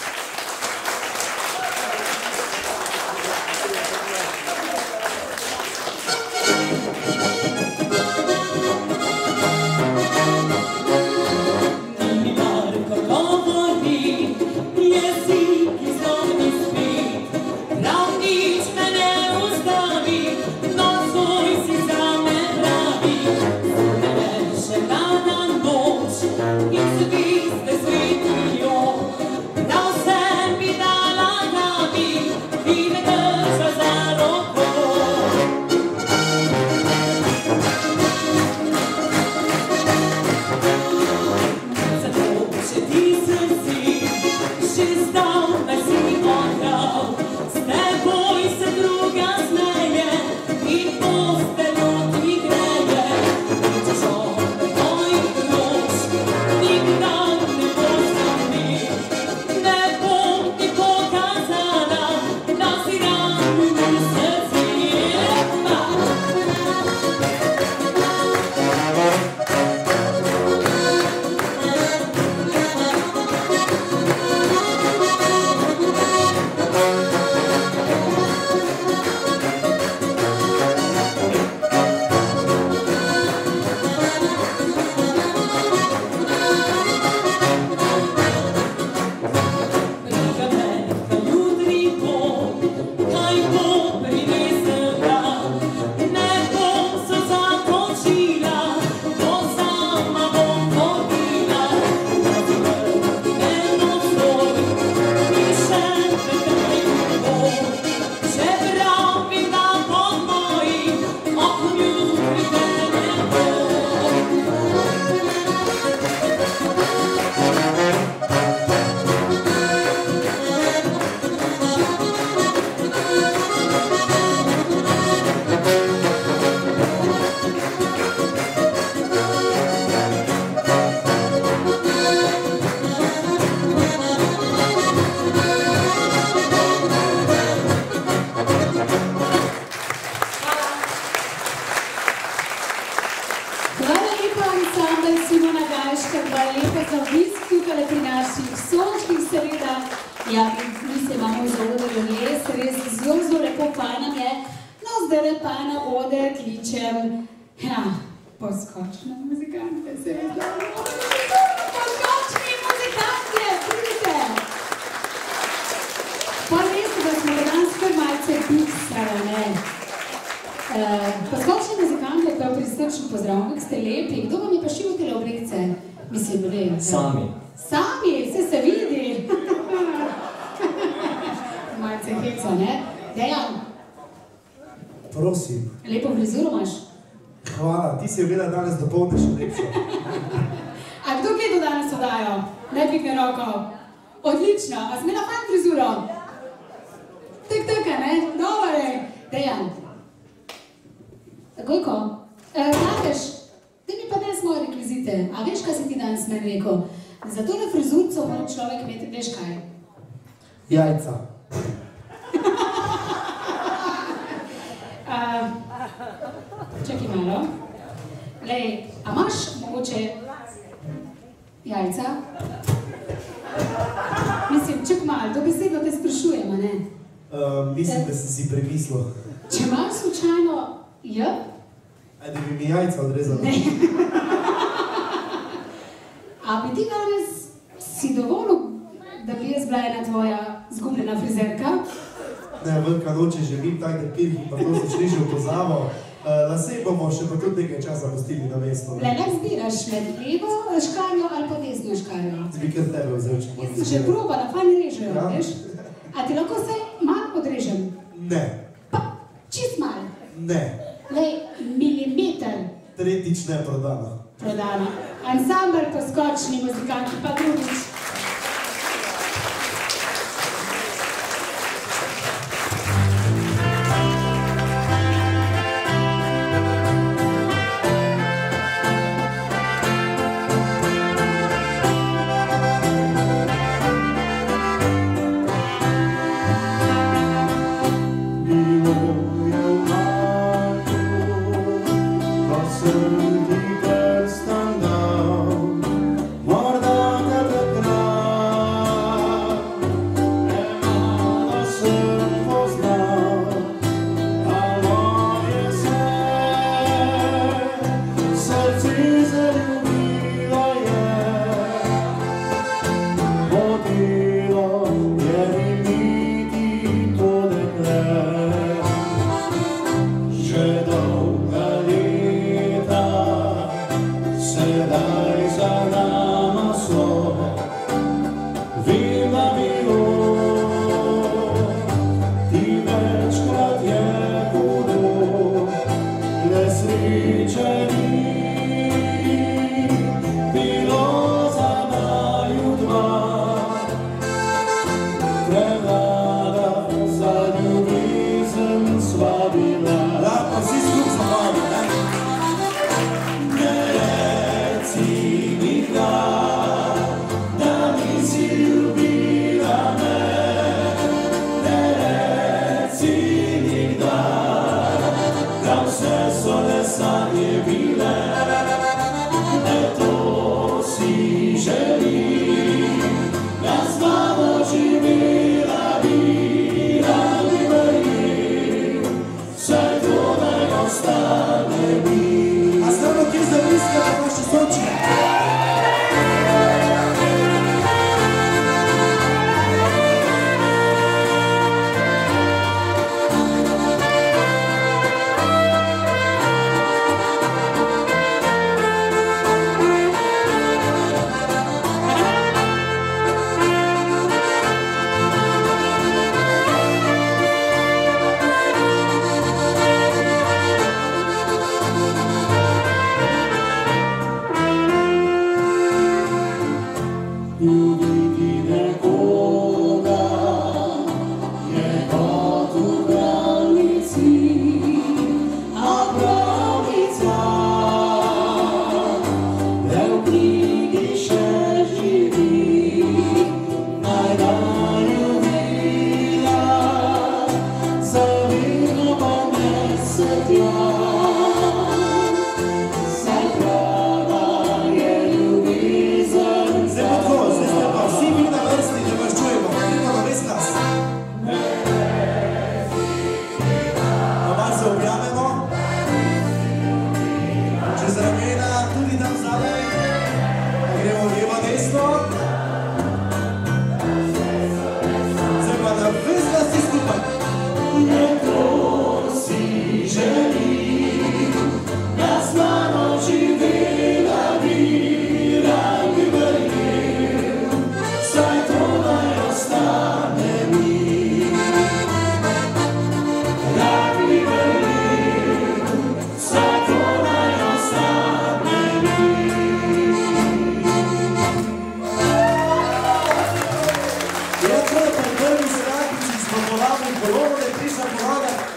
Speaker 12: Jajca.
Speaker 2: Čakaj malo. Lej, a imaš mogoče jajca? Mislim, čak malo, to besedo te sprašujem, a ne?
Speaker 12: Mislim, da si si premislil.
Speaker 2: Če imaš slučajno J?
Speaker 12: Da bi mi jajca odrezal.
Speaker 2: Ne. A bi ti danes si dovolil, da bi jaz bila ena tvoja zgubljena frizerka?
Speaker 12: Ne, velika noče želim, tak da pirki, pa to se šli že v pozavo. Lase bomo še pa tudi nekaj časa pustili na mesto.
Speaker 2: Le, ne zbiraš med levo škarjo ali pa desno škarjo?
Speaker 12: Bi kar tebe vzel, če
Speaker 2: jaz sem že probala, fajn režejo, veš? A ti lahko vsaj malo odrežem?
Speaker 12: Ne.
Speaker 2: Pa čist malo?
Speaker 12: Ne.
Speaker 2: Lej, milimeter.
Speaker 12: Tretjič ne prodano.
Speaker 2: Prodano. Ansambl Poskočni muzikanti, pa drugič.
Speaker 12: Sonček.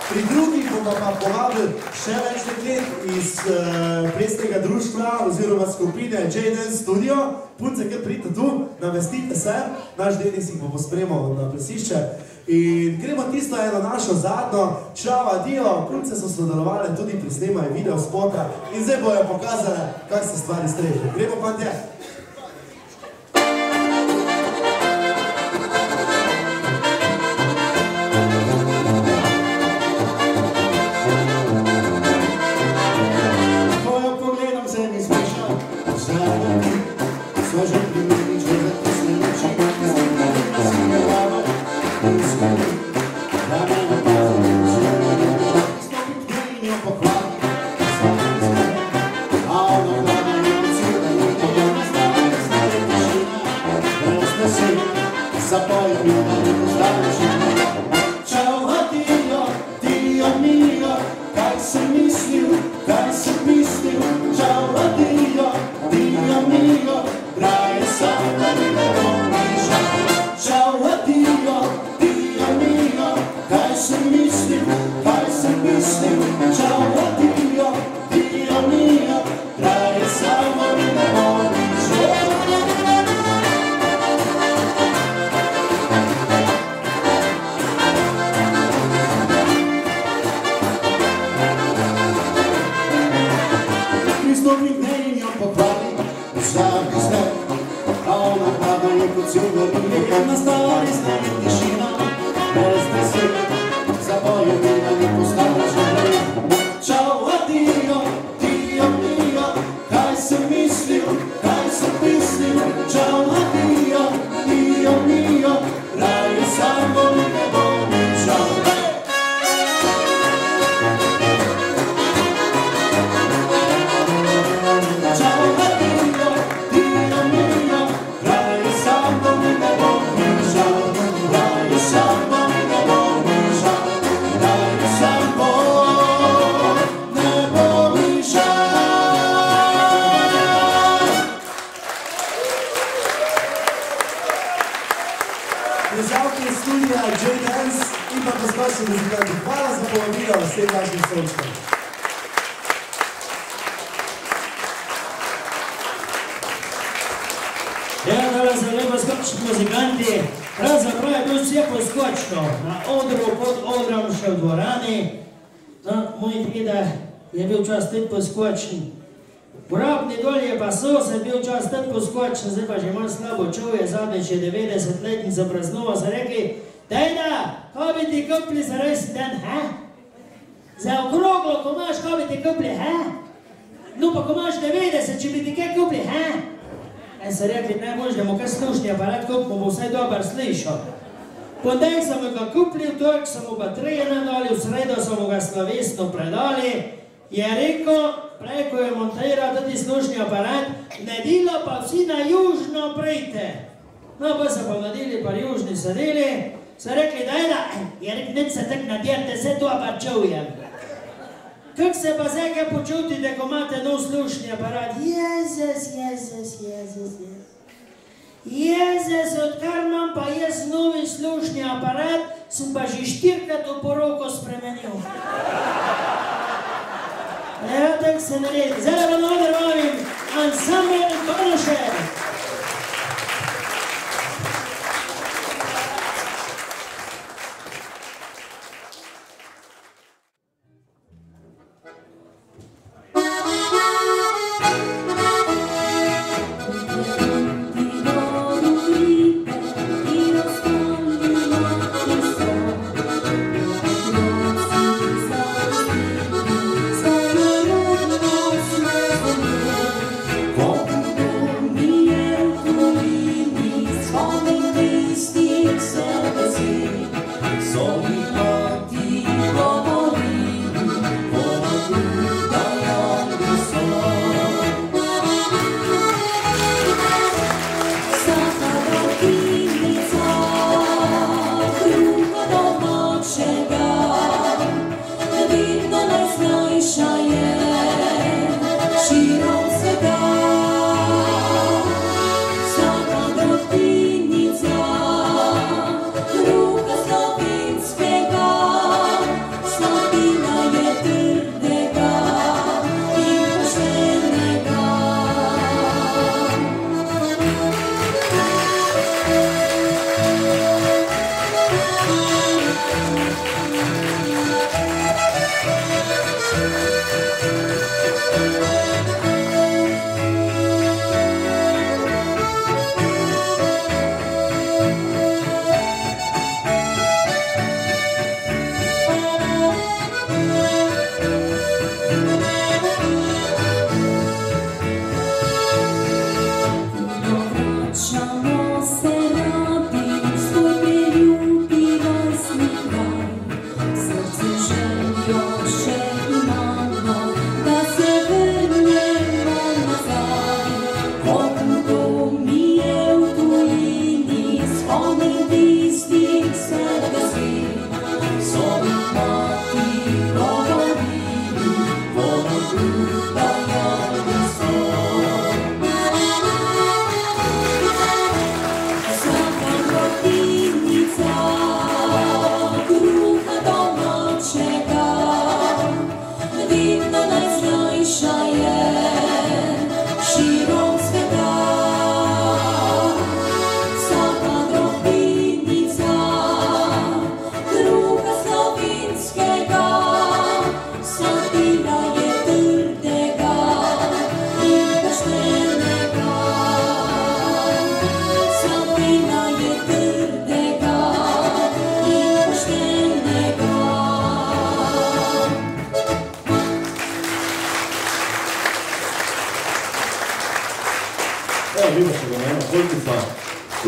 Speaker 12: Pri drugih bomo pa povabili še več deklet iz plesnega društva oziroma skupine J-Dance Studio. Punce, kjer pridite tu, namestite se, naš Denis jih bo pospremal na plesišče. In gremo tisto eno našo zadnjo, čau, adijo, punce so sodelovali tudi pri snemanju video spota in zdaj bojo pokazali, kak se stvari streže. Gremo pa te.
Speaker 3: Urabni dolje pa so, se bil čas tako poskočen, zdaj pa že malo slabo čuje, zadnjič je 90-letnica praznova, se rekli, Dajna, kaj bi ti kupili za rojsten dan, ha? Za okroglo, ko imaš, kaj bi ti kupili, ha? no pa ko imaš 90, če bi ti kaj kupili, so rekli, ne boš, da mu kaj slušni aparat kupimo, bo vsaj dober slišal. Potem smo ga kupili, v torek smo ga baterije nadali, v sredo smo ga slovesno predali, je rekel, prej ko je montiral tudi slušni aparat, nedelo pa vsi na južno prijte. No, pa so pa nadeli, pa južni sedeli, so rekli, je rekel, neč se tak nadjerte, se to pa čujem. Kako se pa zdaj kaj počutite, ko imate nov slušni aparat? Jezus, odkar imam pa jaz novi slušni aparat, sem pa že 4-krat v poroko spremenil. Evo, tako se naredi. Zdaj pa noder vabim ansambel Konoše.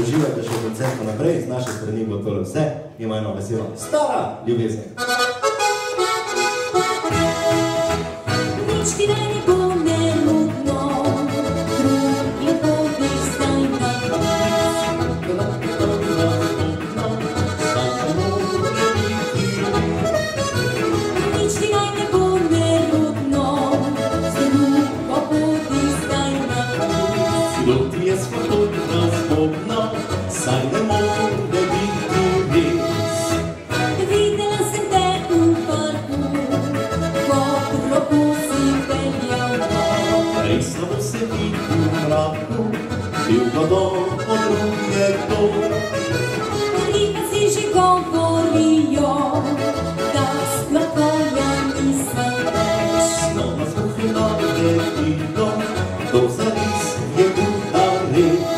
Speaker 12: Uživajte še v koncertu naprej, z naše strani bo tole vse. Ima eno veselo stara ljubezen.
Speaker 1: Nič ti naj ne bo nerudno, drug lepo bi zdaj na Nič ti naj ne bo nerudno, drug lepo bi zdaj na
Speaker 12: Kdo ti je spodobno zbobno, saj ne more biti res.
Speaker 1: Videla sem te v parku, ko robu si peljal.
Speaker 12: Res slabo se vidi v mraku, bil godo od druge kdo.
Speaker 1: Rika si že govorijo, da splakoja nisem več.
Speaker 12: Znova zbuhila je tiho, to zares je buda reč.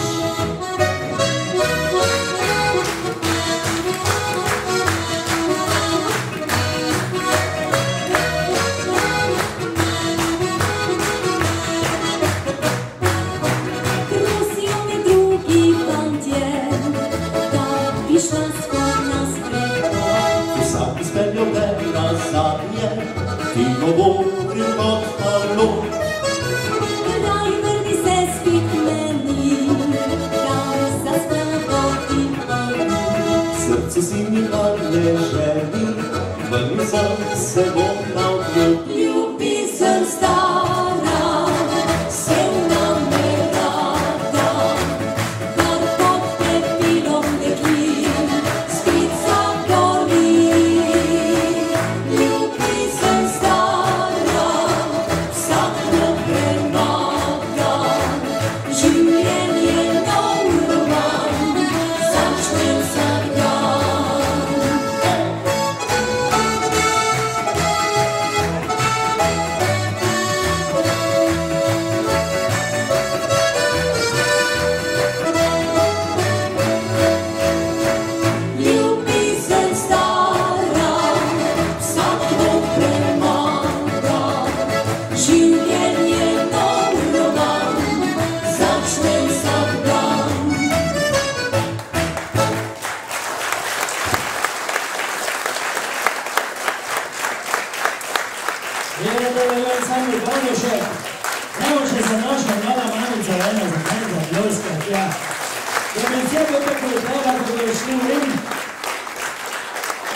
Speaker 3: Da bi vse bo tako zdala, da bo šli v Rim.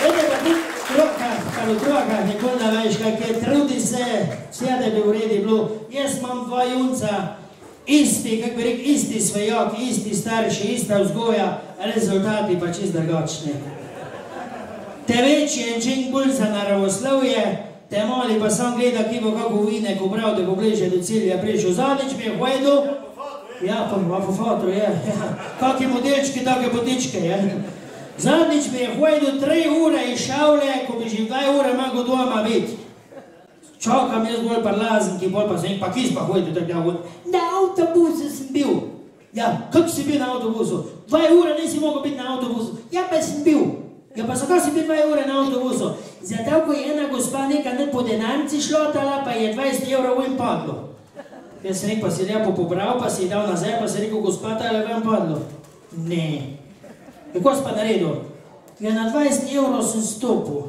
Speaker 3: Vede pa tudi kar v drogah nikoli ne veš, kak je, trudi se, vse da bi v redi bilo. Jaz imam 2 junca, isti, kak bi rekel, isti svejak, isti starši, ista vzgoja, rezultati pa čist drugačni. Te večji je čim bolj za naravoslovje, te mali pa sam gleda, ki bo kako vinek ubral, da bo bliže do cilja prišel. Zadnjič mi je hojdu, ja, pa po fotu, ja, kaki modelčki, take potičke, ja. Zadnjič mi je hojdu 3 ure iz šavle, ko bi že 2 ure mogo doma biti. Čakam jaz bolj pa lazenki, bolj pa sem, pa kis pa hojdu, tako ja hojdu. Na avtobusu sem bil. Ja, kako si bil na avtobusu? 2 ure nisi mogel biti na avtobusu. Ja, pa sem bil. Ja, pa zakaj si bil 2 ure na avtobusu? Zato, ko je ena gospa nekaj po denarnici šlotala, pa je 20 evrov ven padlo. Jaz sem rekel, pa si lepo pobral, pa si dal nazaj, pa si rekel, gospa, ta je ven padlo. Ne. Kako si pa naredil? Ja, na 20 evrov sem stopil.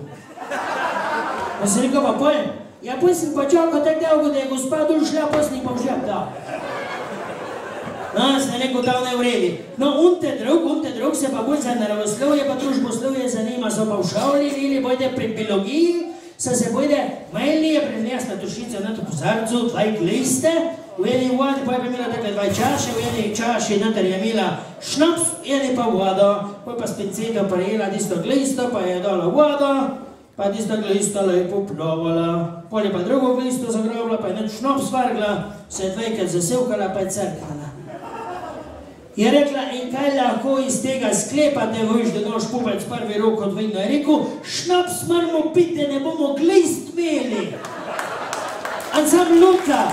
Speaker 3: Pa si rekel, pa pojem? Ja, pojem sem pa čakal tako dolgo, da je gospa dol šla, pa sem pa v žep dal. No, sem rekel, da ne vredi. No, unte drug se pa bolj za naravoslovje, pa družboslovje zanima, so pa v šavli ili bojde pri biologiji, so se bojde majli je prinesla tušica na to pozarcu, 2 gliste, v eni vodi pa je imela takle 2 čaše, v eni čaši noter je imela šnaps, eni pa vodo, pa s pinceto prijela tisto glisto, pa je dala vodo, pa tisto glisto lepo plovala. Pol je pa drugo glisto zagrobila, pa je net šnaps vargla, se je 2-krat zasevkala, pa je crkala. Je rekla, in kaj lahko iz tega sklepate, veš, da daš pupec prvi rok od vino. Je rekel, šnaps moramo piti, da ne bomo glist imeli. Ansambl Luka.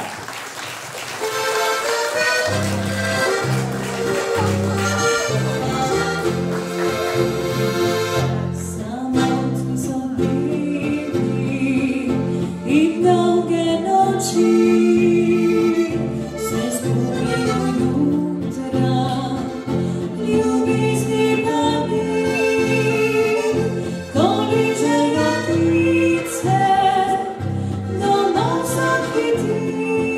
Speaker 1: Samotni so bili in dolge noči se zbudijo jutra. Ljubizni pa mi, ko ličejo ptice, domov so hiti.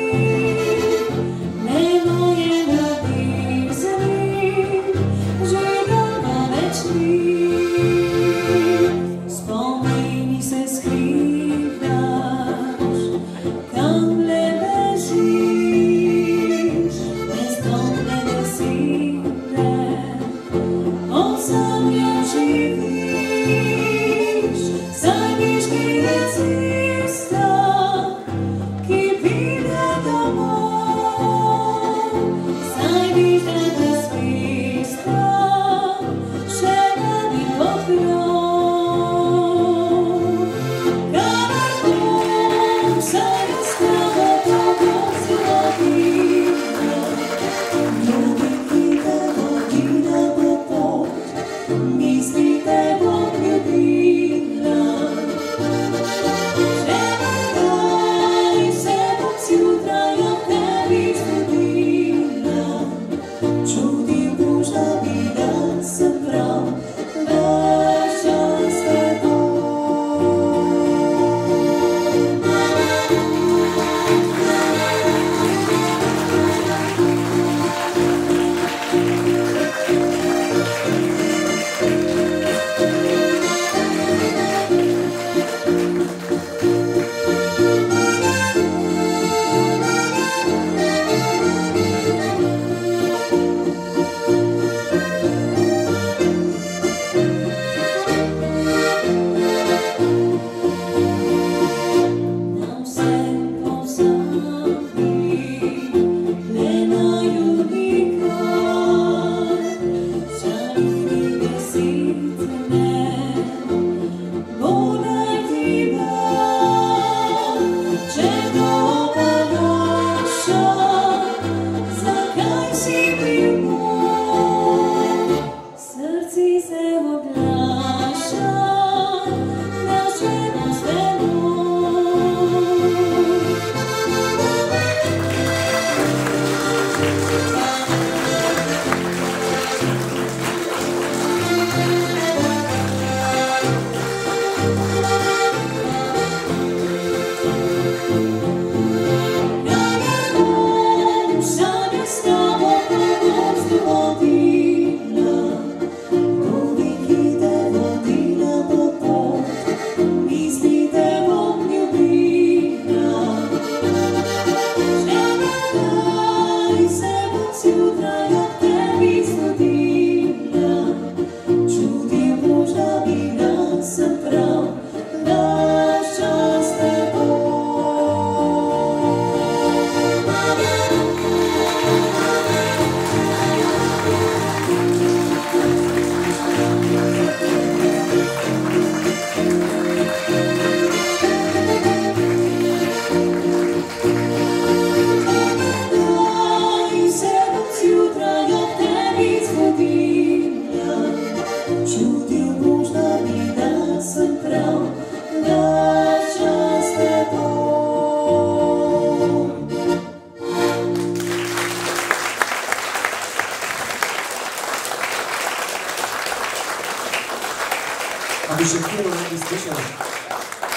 Speaker 6: bi še htelo ne bi slišali?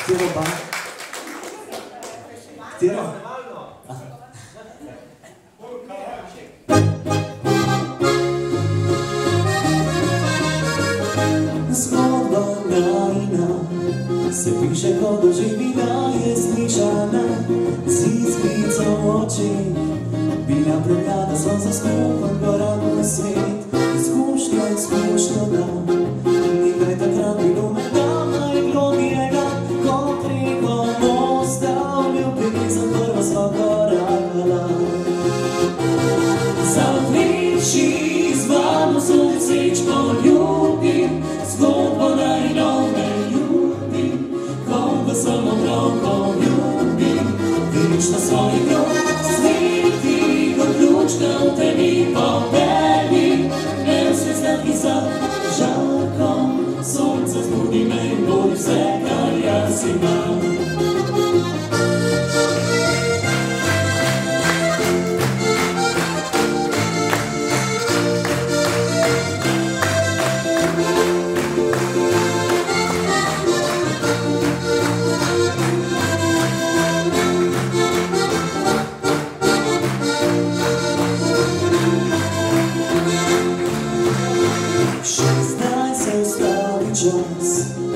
Speaker 6: Htelo pa? Htelo? Zgodba najina se piše kot doživina, je slišana z iskrico oči. Bila preglada sonca skupaj korak v svet, izkušnjo da. Nekaj takrat bilo med nama in globijega, ko preko mosta v ljubezen prva sva korakala. Zapliči z vano sonceč poljubim, zgodbo najino me ljubim, kot da sem otroko ljubim. Vidiš na svojih rok, sveti kot lučka v tebi popeli, imel se znaki za žarkom, sonce zbudi me in bodi vse, kar jaz imam.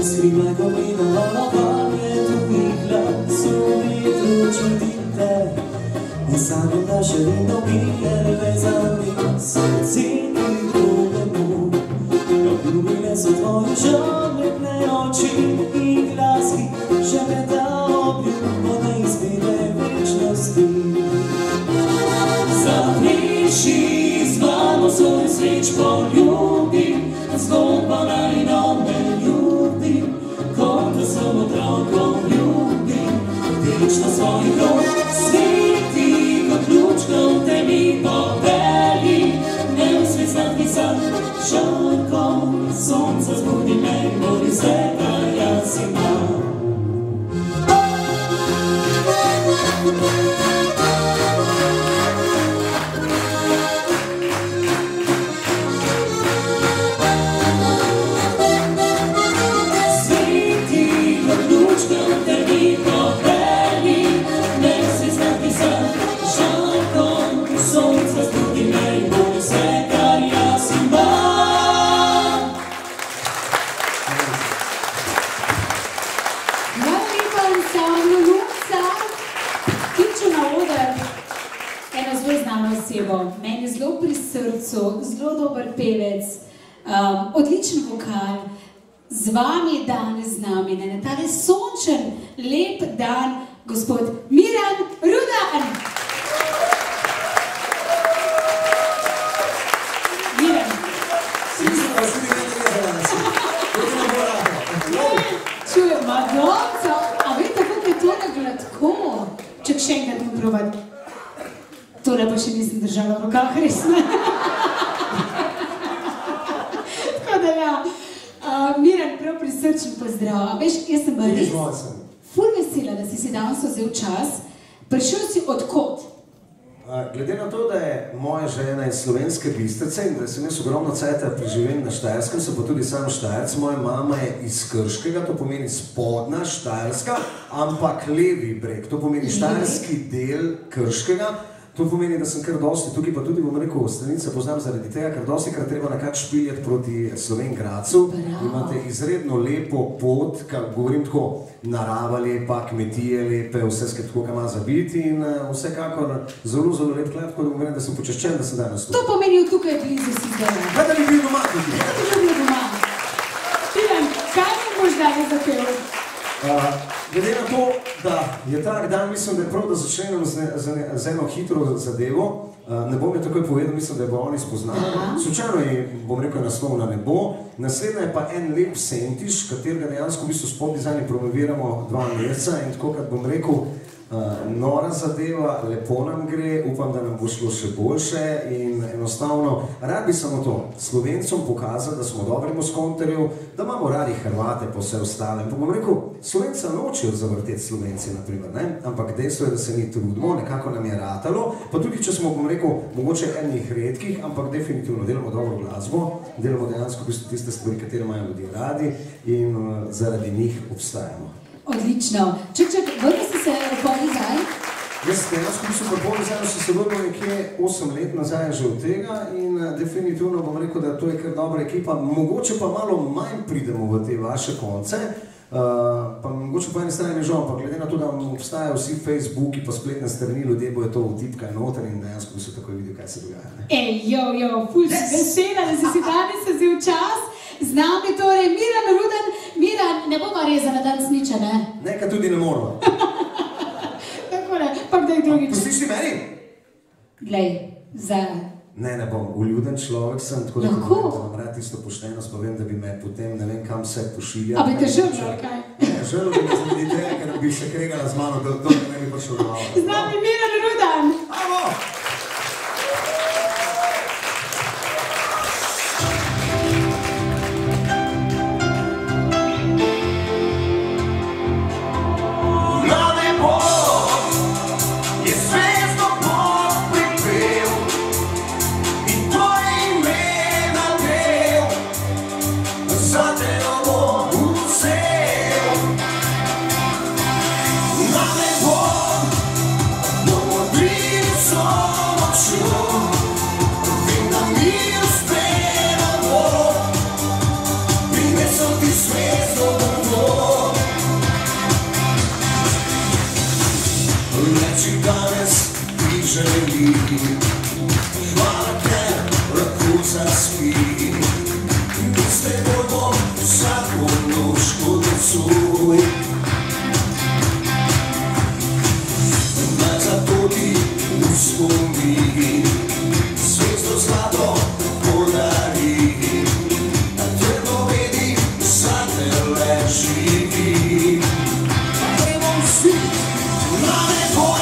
Speaker 6: Skrivaj govina valovanje tvojih glas, v vetru čutim te in sanjam, da še vedno bije vezani srci drugemu. Obljubile so tvoje žametne oči in glas, ki še me da obljubo ne izbire večnosti. Zapiši z mano svoj sveč poljubim, zgodba najino me ljubim, kot da sem otrokom ljubim. Vidiš na svojih rok, sveti kot lučka v temi popeli, imel svet znaki za žarkom, sonce zbudi me in bodi vse, kar jaz imam.
Speaker 2: Meni zelo pri srcu, zelo dober pevec, odličen vokal, z vami danes z nami, na tale sončen, lep dan, gospod Miran Rudan. Miran. Čujem, Madonca, a veste, kako je to na gladko? Čak še enkrat bom probat. Tole pa še nisem držala v rokah, res ne. Tako da ja, Miran, prav prisrčen pozdrav. Veš, jaz sem bila res ful vesela, da si danes vzel čas. Prišel si odkot?
Speaker 13: Glede na to, da je moja žena iz Slovenske Bistrice in da sem jaz ogromno cajta preživel na Štajerskem, sem pa tudi sam Štajerc. Moja mama je iz Krškega, to pomeni spodnja Štajerska, ampak levi breg, to pomeni štajerski del Krškega. To pomeni, da sem kar dosti, tukaj pa tudi, bom rekel, Stranice poznam zaradi tega, ker dosti krat treba nekako špiljati proti Slovenj-Gradcu. Imate izredno lepo pot, govorim tako, narava lepa, kmetije lepe, vse skrat tako, kar ima za biti in vsekakor zelo, zelo lep klep, tako da bom rekel, da sem počaščen, da sem danes tu.
Speaker 2: To pomeni, tukaj blizu si zdaj.
Speaker 13: Da bi bil doma tudi.
Speaker 2: Da bi bil doma. Miran, kaj mi boš danes zapel?
Speaker 13: Glede na to, da je tak dan, mislim, da je prav, da začnem z eno hitro zadevo. Ne bom je takoj povedal, mislim, da je bo oni spoznali. Slučajno je, bom rekel, naslov na nebo. Naslednja je pa en lep sentiš, katerega dejansko v bistvu s poddizajni promoviramo 2 meseca in tako, kot bom rekel, nora zadeva, lepo nam gre, upam, da nam bo šlo še boljše in enostavno, rad bi samo to Slovencom pokazati, da smo dobri moskonterjev, da imamo radi Hrvate po vse ostale. Pa bom rekel, Slovenca nočijo zavrteti Slovenci, naprimer, ne? Ampak dejstvo je, da se ni trudimo, nekako nam je ratalo, pa tudi, če smo, bom rekel, mogoče enih redkih, ampak definitivno delamo dobro glasbo, delamo dejansko tiste stvari, katere imajo ljudje radi in zaradi njih obstajamo.
Speaker 2: Odlično. Čak, vrli ste se poli zdaj?
Speaker 13: Jaz dejansko sem pa poli zdaj, še se vrlo nekje 8 let nazaj že od tega in definitivno bom rekel, da to je kar dobra ekipa. Mogoče pa malo manj pridemo v te vaše konce, pa mogoče po eni strani ne žal, ampak glede na to, da obstajajo vsi Facebooki pa spletne strani, ljudje bojo to vtipkaj noter in dejansko bi se takoj videl, kaj se dogaja.
Speaker 2: Ful si vesela, da si danes v čas. Z nami torej Miran Ruden. Miran, ne bomo rezali danes nič, ne?
Speaker 13: Nekaj tudi ne moramo.
Speaker 2: Tako ne, pa kdaj drugič.
Speaker 13: Pustiš ti meni?
Speaker 2: Glej,
Speaker 13: Ne bom, uljuden človek sem, tako da vam rad isto poštenost, pa vem, da bi me potem ne vem kam vse pošiljal.
Speaker 2: A bi te žrlo, kaj?
Speaker 13: Ne, žrlo bi me zmedi tega, ker bi se kregala z mano, da ne bi prišel do malo.
Speaker 2: Z nami Miran Ruden.
Speaker 13: Amo!
Speaker 10: Hvala, ker lahko zaspim. S teboj bom vsako noč ponocuj. Naj zato ti v spomin zvezdo zlato podarim. Trdno vedi, za te le živim. Gremo vsi na nebo.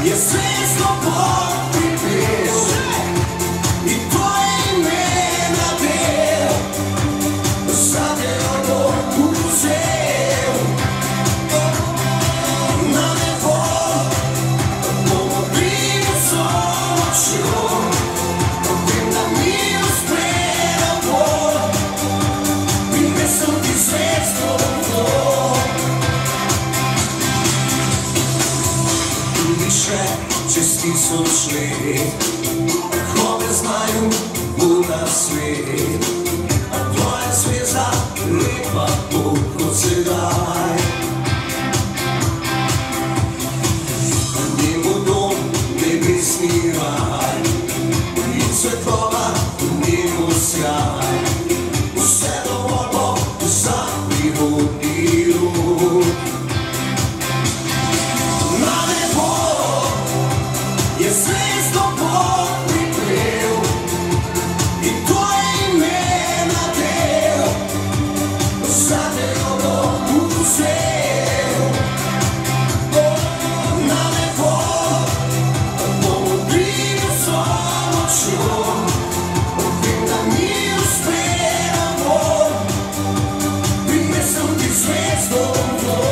Speaker 10: Je zvezdo Bog pripel in tvoje ime nadel, za tega bom vzel. Na nebo bomo bili vso močjo, vem, da mi uspelo bo, prinesel ti zvezdo dom. Še čez 1000 let, ko me znajo v nasvet, a tvoja zvezda lepa bo kot sedaj. Njemu dom, nebesni raj in svetloba njemu sjaj. Vse dovolj bo za prihodnji rok. Je zvezdo Bog pripel in tvoje ime nadel, za tega bom vzel. Na nebo bomo bili vso močjo, vem, da mi uspelo bo, prinesel ti zvezdo dom.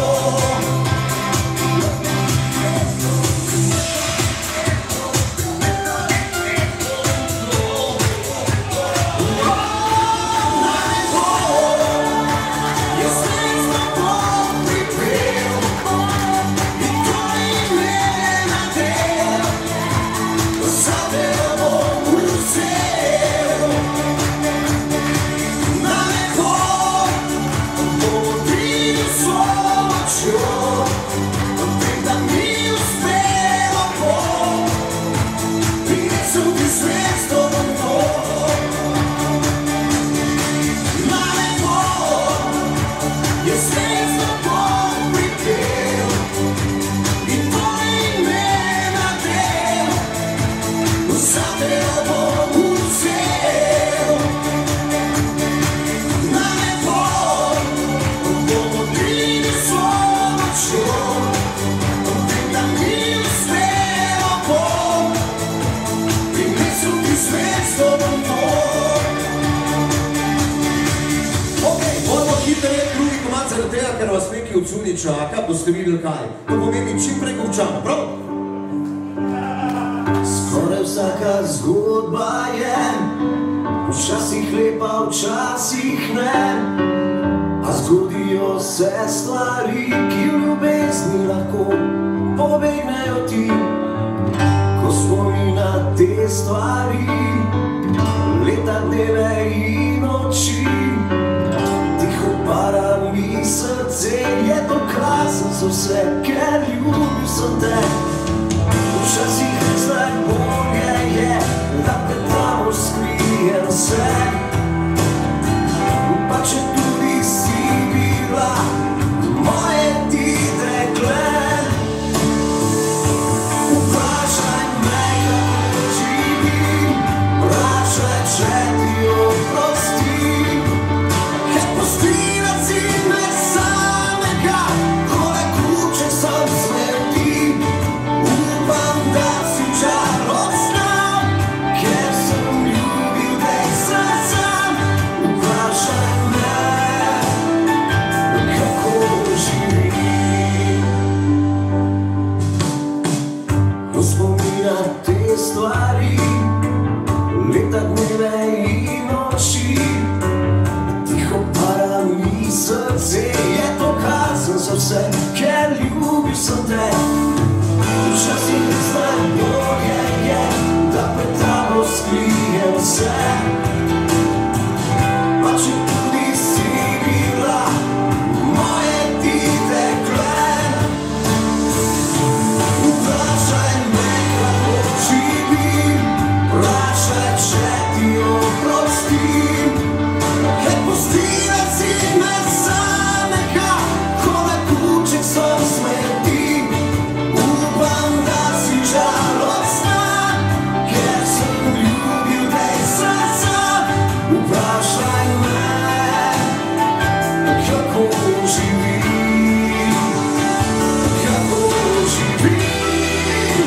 Speaker 13: cuni čaka, boste videli kaj. To pomeni čim prej končamo, prav? Skoraj vsaka zgodba je včasih lepa, včasih ne. A zgodijo se stvari, ki v ljubezni lahko pobegnejo ti. Ko spomni na te stvari, leta, dneve in noči, tiho para mi srce, je dokazal za vse, ker ljubil sem te. Včasih res najbolje je, da pred tabo skrijem se. Pa če tudi si bila moje ti dekle, vprašaj me, kako živim, vprašaj, če ti oprostim. Ker pustina si me samega, ko le kuček sem smrti. Upam, da si žalostna, ker sem ljubil te srca. Vprašaj me, kako živim. Ko spominja te stvari, leta, dneve in noči, tiho para mi srce, je dokazal za vse, ker ljubil sem te. Včasih res najbolje je, da pred tabo skrijem vse. Pa če tudi si bila moje ti dekle, vprašaj me, kako živim, vprašaj, če ti oprostim. Ker pustina si me samega, ko le kuček sem smrti. Upam, da si žalostna, ker sem ljubil te srca. Vprašaj me, kako živim, kako živim.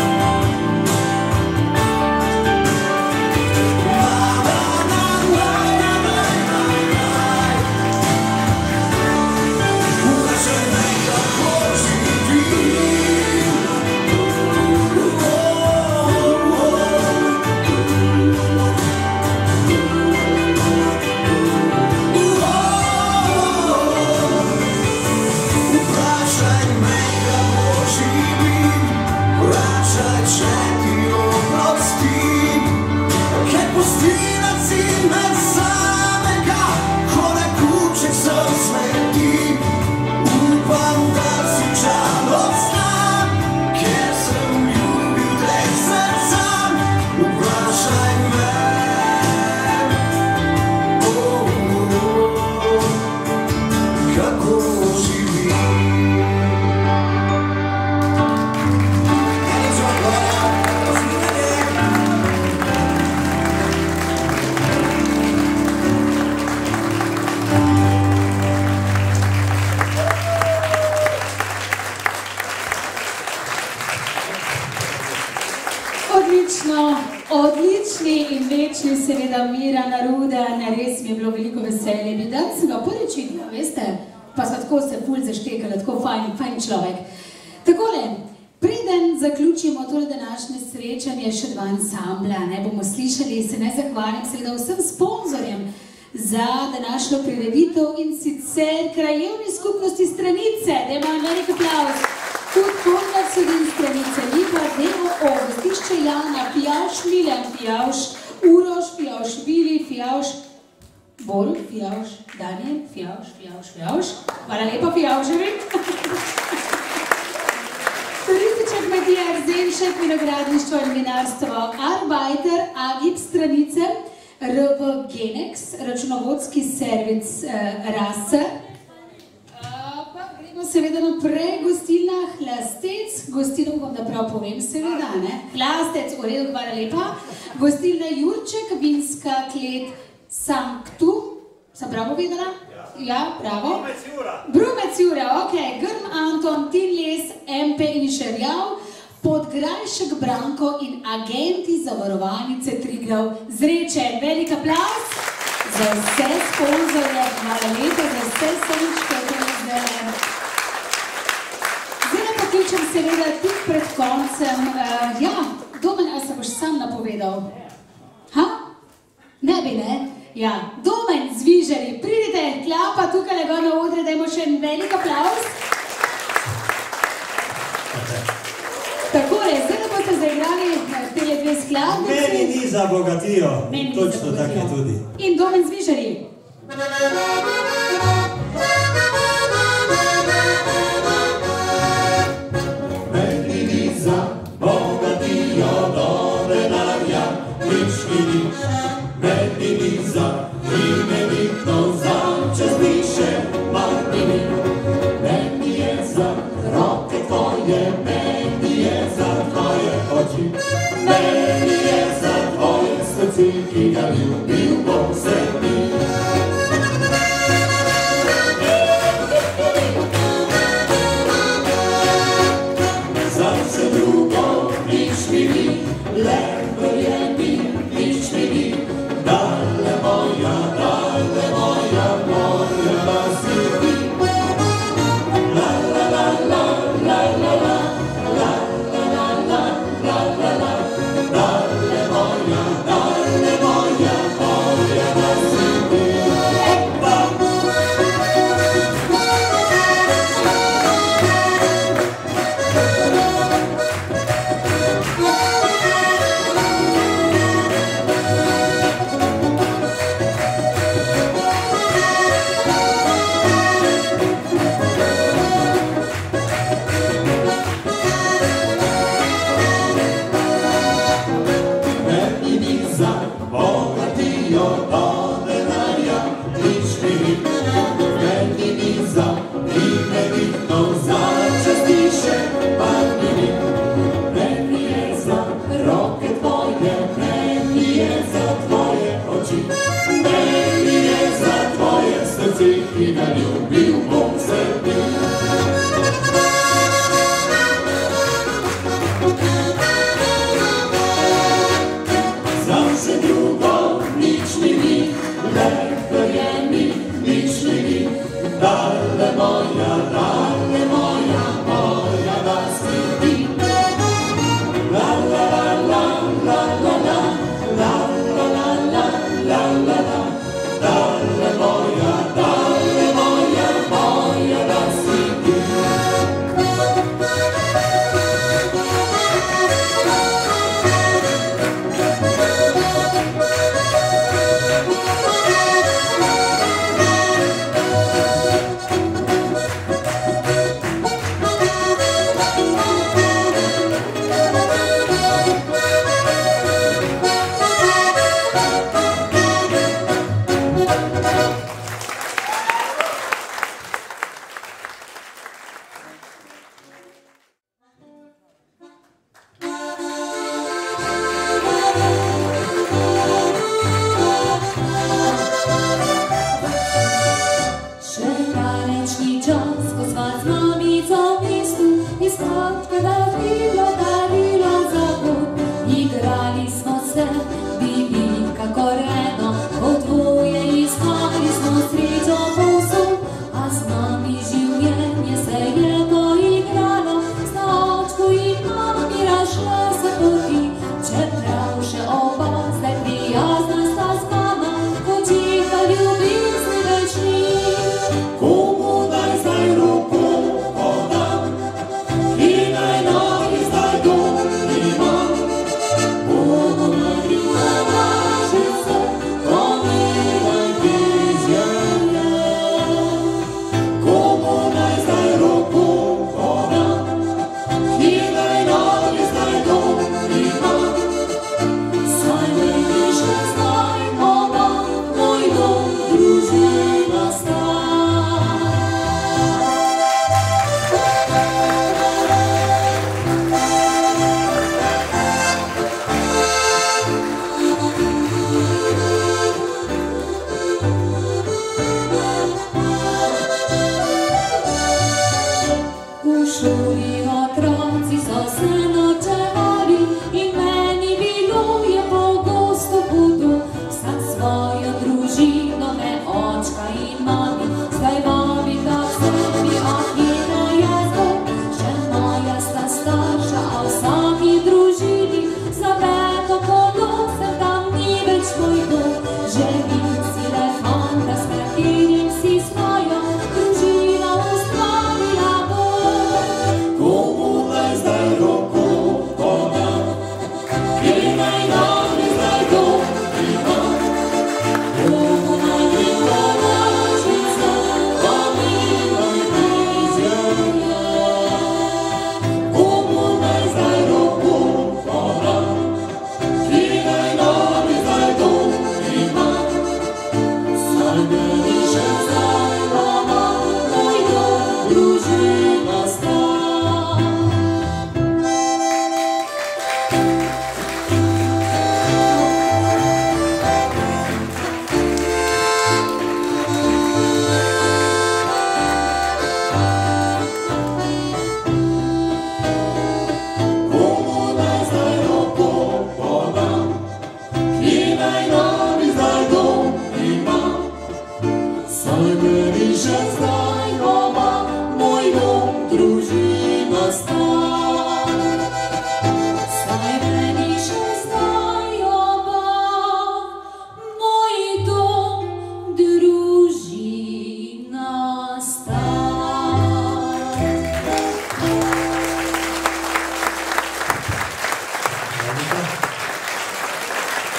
Speaker 13: Vprašaj me, kako živim. Vprašaj me, kako živim, vprašaj, če ti oprostim. Ker pustina si me samega, ko le kuček sem smrti. Upam, da si žalostna, ker sem ljubil te srca. Vprašaj me, kako živim.
Speaker 2: Odlično, odlični in večni seveda Miran Rudan, res mi je bilo veliko veselje. Danes sem ga prvič videla, veste, pa sva tako se ful zaštekala, tako fajn človek. Takole, preden zaključimo tole današnje srečanje, še dva ansambla, ne bomo slišali, se ne zahvalim seveda vsem sponzorjem za današnjo prireditev in sicer krajevni skupnosti Stranice, da ima velik aplavz. Tudi Konrad Sodin Stranice, Lipa, Demo, Gostišče Jana, Fijavš, Miljan Fijavš, Uroš, Fijavš, Vili, Fijavš, Bol, Fijavš, Daniel, Fijavš. Hvala lepa, Fijavževi. Turistična kmetija Erzenšek, vinogradništvo in vinarstvo Arbeiter, Agip Stranice, RV Genex, računovodski servis Raser. Seveda naprej gostilna Hlastec, gostilno bom da prav povem seveda, ne? Hlastec, v redu, hvala lepa. Gostilna Jurček, vinska klet Sanktu, sem prav povedala? Ja, bravo. Brumec Jura, ok. Grm Anton, Tinles, MP in Šerjav, Podgrajšek Branko in agenti zavarovalnice Triglav Zreče. Velik aplavz za vse sponzorje, hvala lepa za vse srčke, zdaj. Zdaj pokličem seveda tik pred koncem. Ja, Domen, a se boš sam napovedal? Ha? Ne bi, ne? Ja, Domen, Zvižari, pridite, klapa tukaj lega na odre, dajmo še en velik aplauz. Takole, zdaj da boste zaigrali tele dve skladnici.
Speaker 14: Meni ni za bogatijo, točno tako je tudi.
Speaker 2: In Domen, Zvižari.
Speaker 10: Meni ni za bogatijo do denarja, nič mi nič. Meni ni za imenitno, za čezdiše, mar mi ni. Meni je za roke tvoje, meni je za tvoje oči. Meni je za tvoje srce, ki ga ljubil Bog sebi. Za vse drugo nič mi ni, le verjemi, nič mi ni. Dale moja, moja da si ti. La la la la, la la la, la la la la, la la la. Dale moja, moja da si ti. Epa! Meni ni za bogatijo do denarja, nič mi ni. Meni ni za imenitno, za čestiše, par mi ni. Meni je za roke tvoje, meni je za tvoje oči. Meni je za tvoje srce, ki ga ljubil Bog sebi. Za vse drugo nič mi ni, le verjemi, nič mi ni. Dale moja, moja da si ti. La la la la, la la la.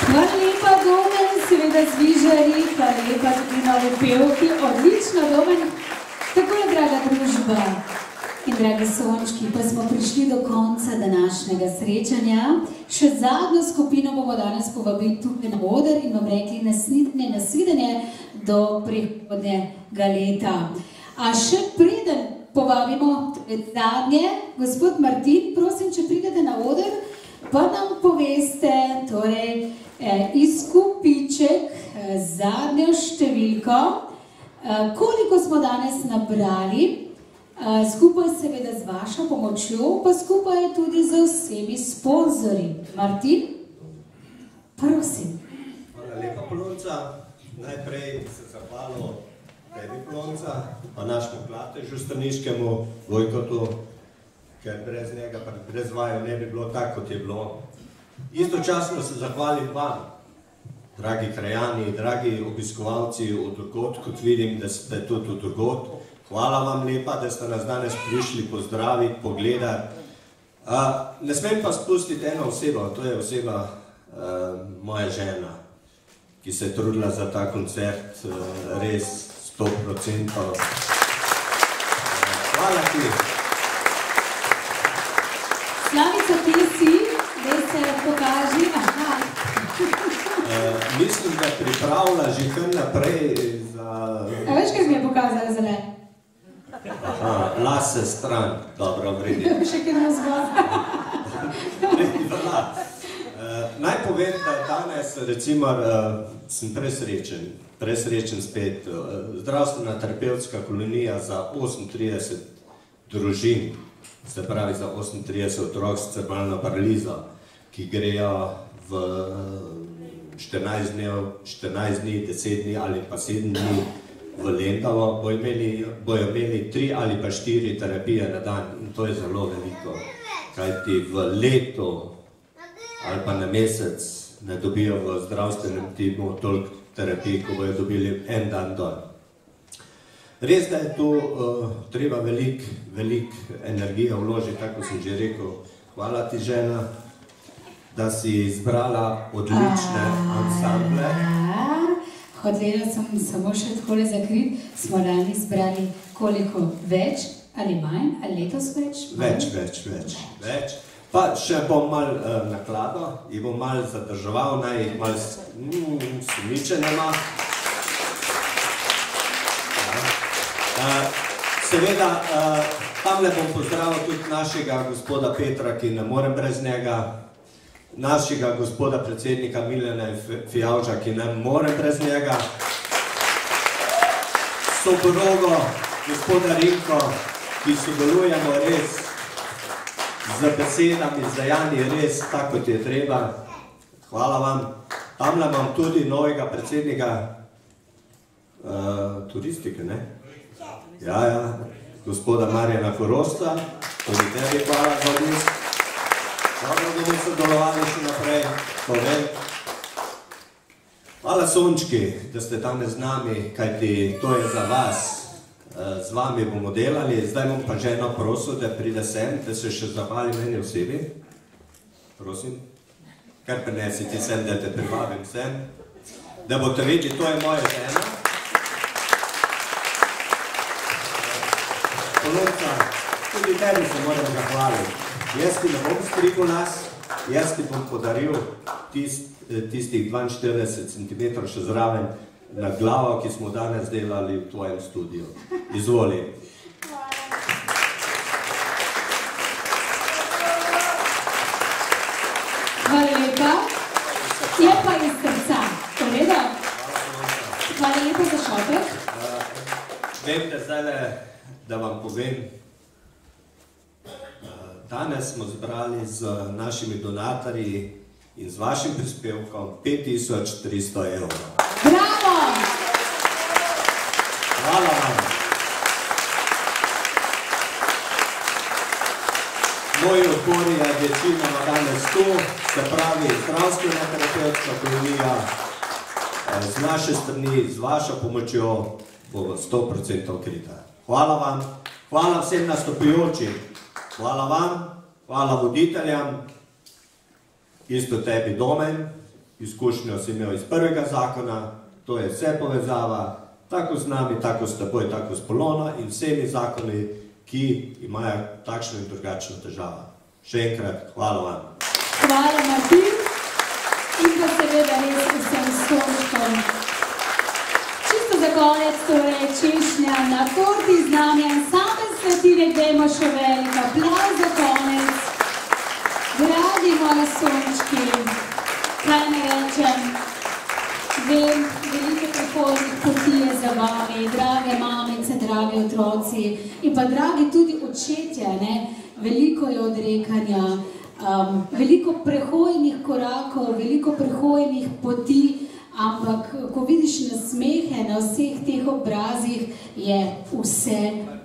Speaker 2: Hvala lepa, Domen, seveda zvižari, hvala lepa tudi novi pevki, odlično, Domen. Tako je, draga družba in dragi sončki, pa smo prišli do konca današnjega srečanja. Še zadnjo skupino bomo danes povabili tukaj na oder in vam rekli nasvidenje do prihodnjega leta. A še preden povabimo zadnje, gospod Martin, prosim, če pridete na oder, pa nam poveste, torej, izkupiček, zadnjo številko, koliko smo danes nabrali, skupaj seveda z vašo pomočjo, pa skupaj tudi z vsemi sponzorji. Martin, prosim.
Speaker 4: Hvala lepa, Polonca. Najprej se zahvalil tebi, Polonca, pa našemu klatežu straniškemu, Vojkotu, ker brez njega, brez vaju ne bi bilo tako, kot je bilo. Istočasno se zahvalim vam, dragi krajani, dragi obiskovalci od drugod, kot vidim, da ste tudi od drugod. Hvala vam lepa, da ste nas danes prišli pozdraviti, pogledati. Ne smem pa spustiti eno osebo, to je oseba moja žena, ki se je trudila za ta koncert res 100%. Hvala ti.
Speaker 2: Slavica, ti si, da se pokaži.
Speaker 4: Mislim, da pripravlja že kar naprej za...
Speaker 2: A veš, kaj mi je pokazala za ne?
Speaker 4: Lase stran, dobro, vredi.
Speaker 2: Še kaj nazva.
Speaker 4: Naj povem, da danes, recimo, sem presrečen spet. Zdravstvena terapevtska kolonija za 38 družin, se pravi za 38 otrok s cerebralno paralizo, ki grejo v 14 dni, 10 dni ali pa 7 dni v Lendavo, bojo imeli 3 ali pa 4 terapije na dan in to je zelo veliko, kajti v letu ali pa na mesec ne dobijo v zdravstvenem timu toliko terapij, ko bojo dobili en dan dol. Res, da je tu treba veliko energije vložiti, tako sem že rekel. Hvala ti, žena, da si izbrala odlične ansamble.
Speaker 2: Hotela sem samo še takole zakrit, smo lani izbrali koliko več ali manj, ali letos več?
Speaker 4: Več. Pa še bom malo nakladal, jih bom malo zadrževal, naj jih malo sumičenema. Seveda, tamle bom pozdravil tudi našega gospoda Petra, ki ne morem brez njega, našega gospoda predsednika Miljana Fijavča, ki ne morem brez njega, soprogo gospoda Rinko, ki sodelujemo res z besedami, z dejanji res tako, kot je treba. Hvala vam. Tamle imam tudi novega predsednika turistike, ne? Ja, gospoda Marjana Korosta, tudi tebi hvala za obisk. Dobro, da bomo sodelovali še naprej, povem. Hvala sončki, da ste danes z nami, kajti to je za vas. Z vami bomo delali, zdaj bom pa ženo prosil, da pride sem, da se še zahvali meni osebi. Prosim, kar prinesite sem, da te privabim sem, da boste vedeli, to je moja žena. Polonca, tudi tebi se moram zahvaliti. Jaz ti ne bom strikal nas, jaz ti bom podaril tistih 42 cm še zraven na glavo, ki smo danes delali v tvojem studiu. Izvoli.
Speaker 2: Hvala lepa. Je pa iz srca. To redo? Hvala lepa za šopek.
Speaker 4: Vem, da zdaj da vam povem, danes smo zbrali z našimi donatorji in z vašim prispevkom 5300 €.
Speaker 2: Bravo!
Speaker 4: Hvala vam. Moj odpor je večinoma danes tu, se pravi zdravstvena terapevtska kolonija, z naše strani, z vašo pomočjo bo 100% krita. Hvala vam, hvala vsem nastopujočim, hvala vam, hvala voditeljem, isto tebi Domen, izkušnjo si imel iz prvega zakona, to je vse povezava, tako z nami, tako s teboj, tako s Polono in vsemi zakoni, ki imajo takšno in drugačno težavo. Še enkrat, hvala vam.
Speaker 2: Hvala, Martin. In pa seveda res vsem Sončkom. Čisto za konec, torej češnja na torti z nami ansambel Svetinek, dajmo še velik aplavz za konec. Dragi moji Sončki, kaj ne rečem, vem, veliko prehodnih poti je za vami, drage mamice, dragi otroci in pa dragi tudi očetje, ne? Veliko je odrekanja, veliko prehojnih korakov, veliko prehojnih poti, ampak ko vidiš nasmehe na vseh teh obrazih, je vse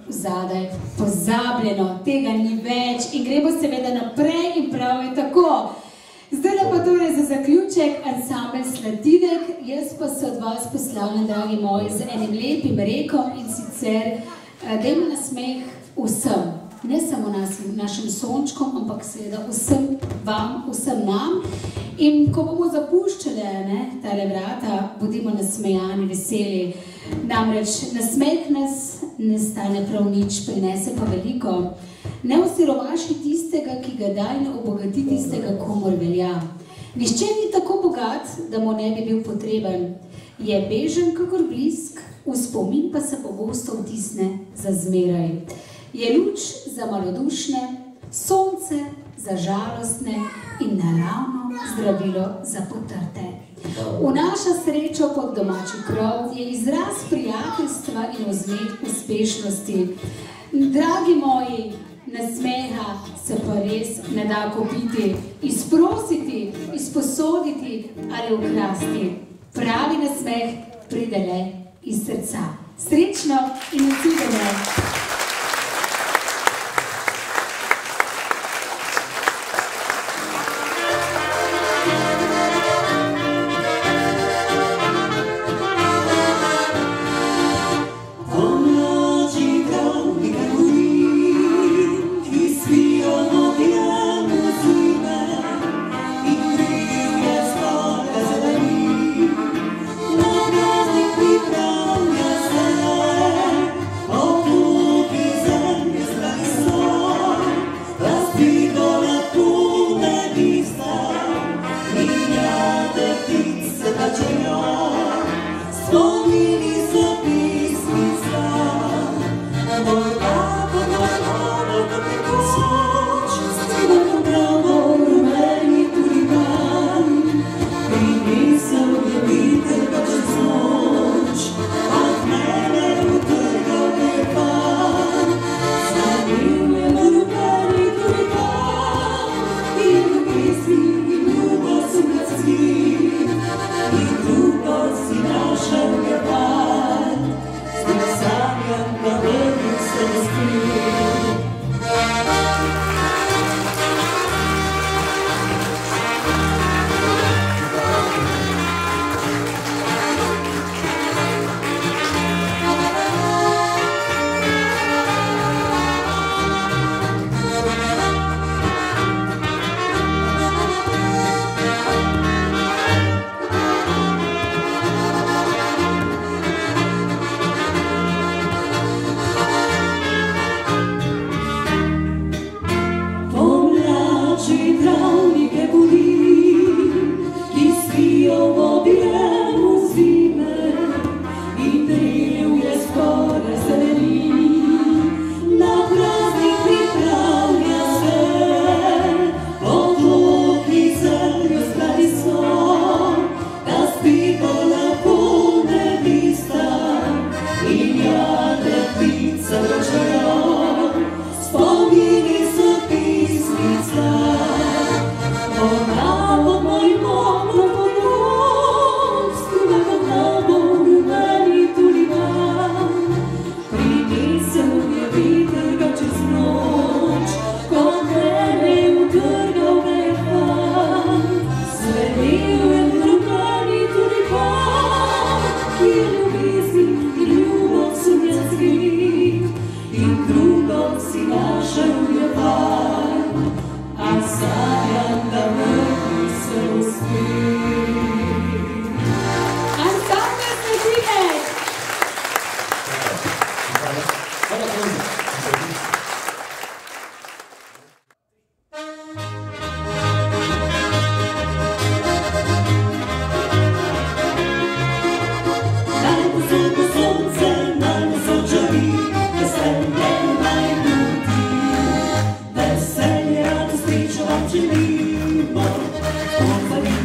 Speaker 2: zadaj pozabljeno, tega ni več in gremo seveda naprej in prav je tako. Zdaj pa torej za zaključek ansambel Slatinek, jaz pa se od vas poslavljam, dragi moji, z enim lepim rekom in sicer dajmo nasmeh vsem. Ne samo našim Sončkom, ampak seveda vsem vam, vsem nam. In ko bomo zapuščali tale vrata, bodimo nasmejani, veseli. Namreč nasmeh nas ne stane prav nič, prinese pa veliko. Ne osiromaši tistega, ki ga daj, ne obogati tistega, komor velja. Nihče ni tako bogat, da mu ne bi bil potreben. Je bežen kakor blisk, v spomin pa se pogosto vtisne za zmeraj. Je luč za malodušne, sonce za žalostne in naravno zdravilo za potrte. Vnaša srečo pod domači krov, je izraz prijateljstva in vzmet uspešnosti. Dragi moji, nasmeha se pa res ne da kupiti, izprositi, izposoditi ali ukrasti. Pravi nasmeh pride le iz srca. Srečno in nasvidenje!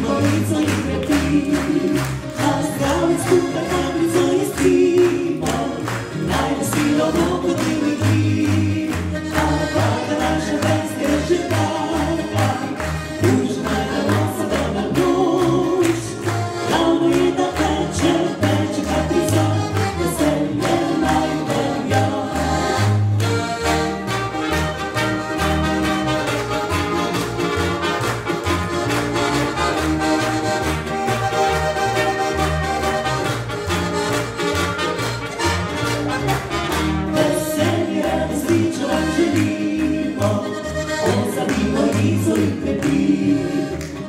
Speaker 1: Mojito i krepi, na zdravje skupaj kapljico ispimo, naj veselo bomo diviti, a vlada naša venske rešetalka, už naj damo se dober noč, glavno je da teče kapljica, veselje naj velja. Mojito i krepi,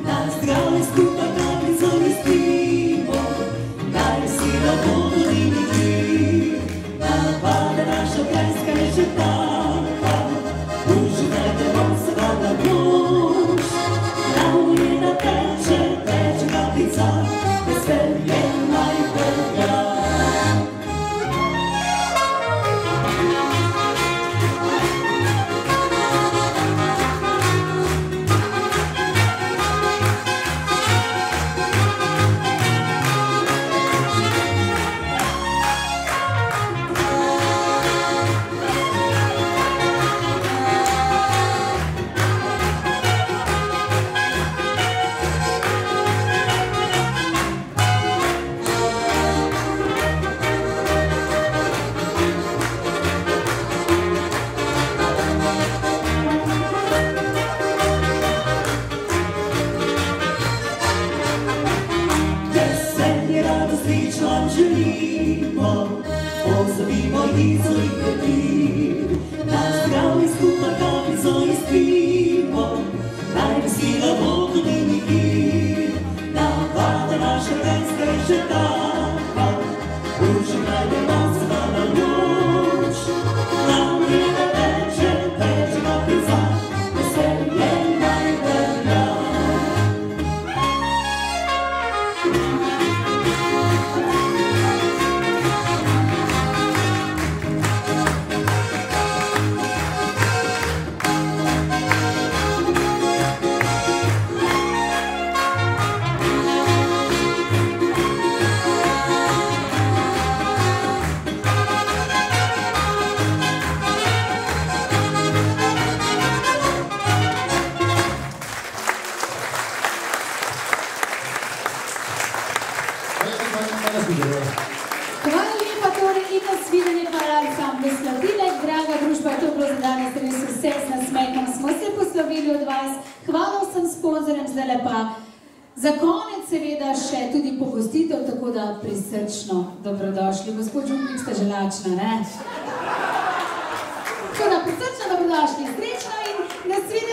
Speaker 1: na zdravje skupaj kapljico ispimo, naj veselo bomo diviti, napade naša krajska rešetalka, uživajte se dobra noč, glavno je da teče kapljica, veselje naj velja. Vam želimo, pozabimo Mojito i krepi, na zdravje skupaj kapljico ispimo, naj vesela bomo diviti, napade naša venska rešetalka, uživajmo se dobra noč, glavno je da teče kapljica, veselje naj velja.
Speaker 2: Hvala lepa torej in nasvidenje, hvala ansamblu Sladilek, draga družba, to je bilo za danes res vse, s nasmehom smo se poslovili od vas, hvala vsem sponzorjem, zdaj pa za konec seveda še tudi pogostitev, tako da prisrčno dobrodošli. Gospod Župnik, ste že lačna, ne? Tako da prisrčno dobrodošli, srečno in nasvidenje.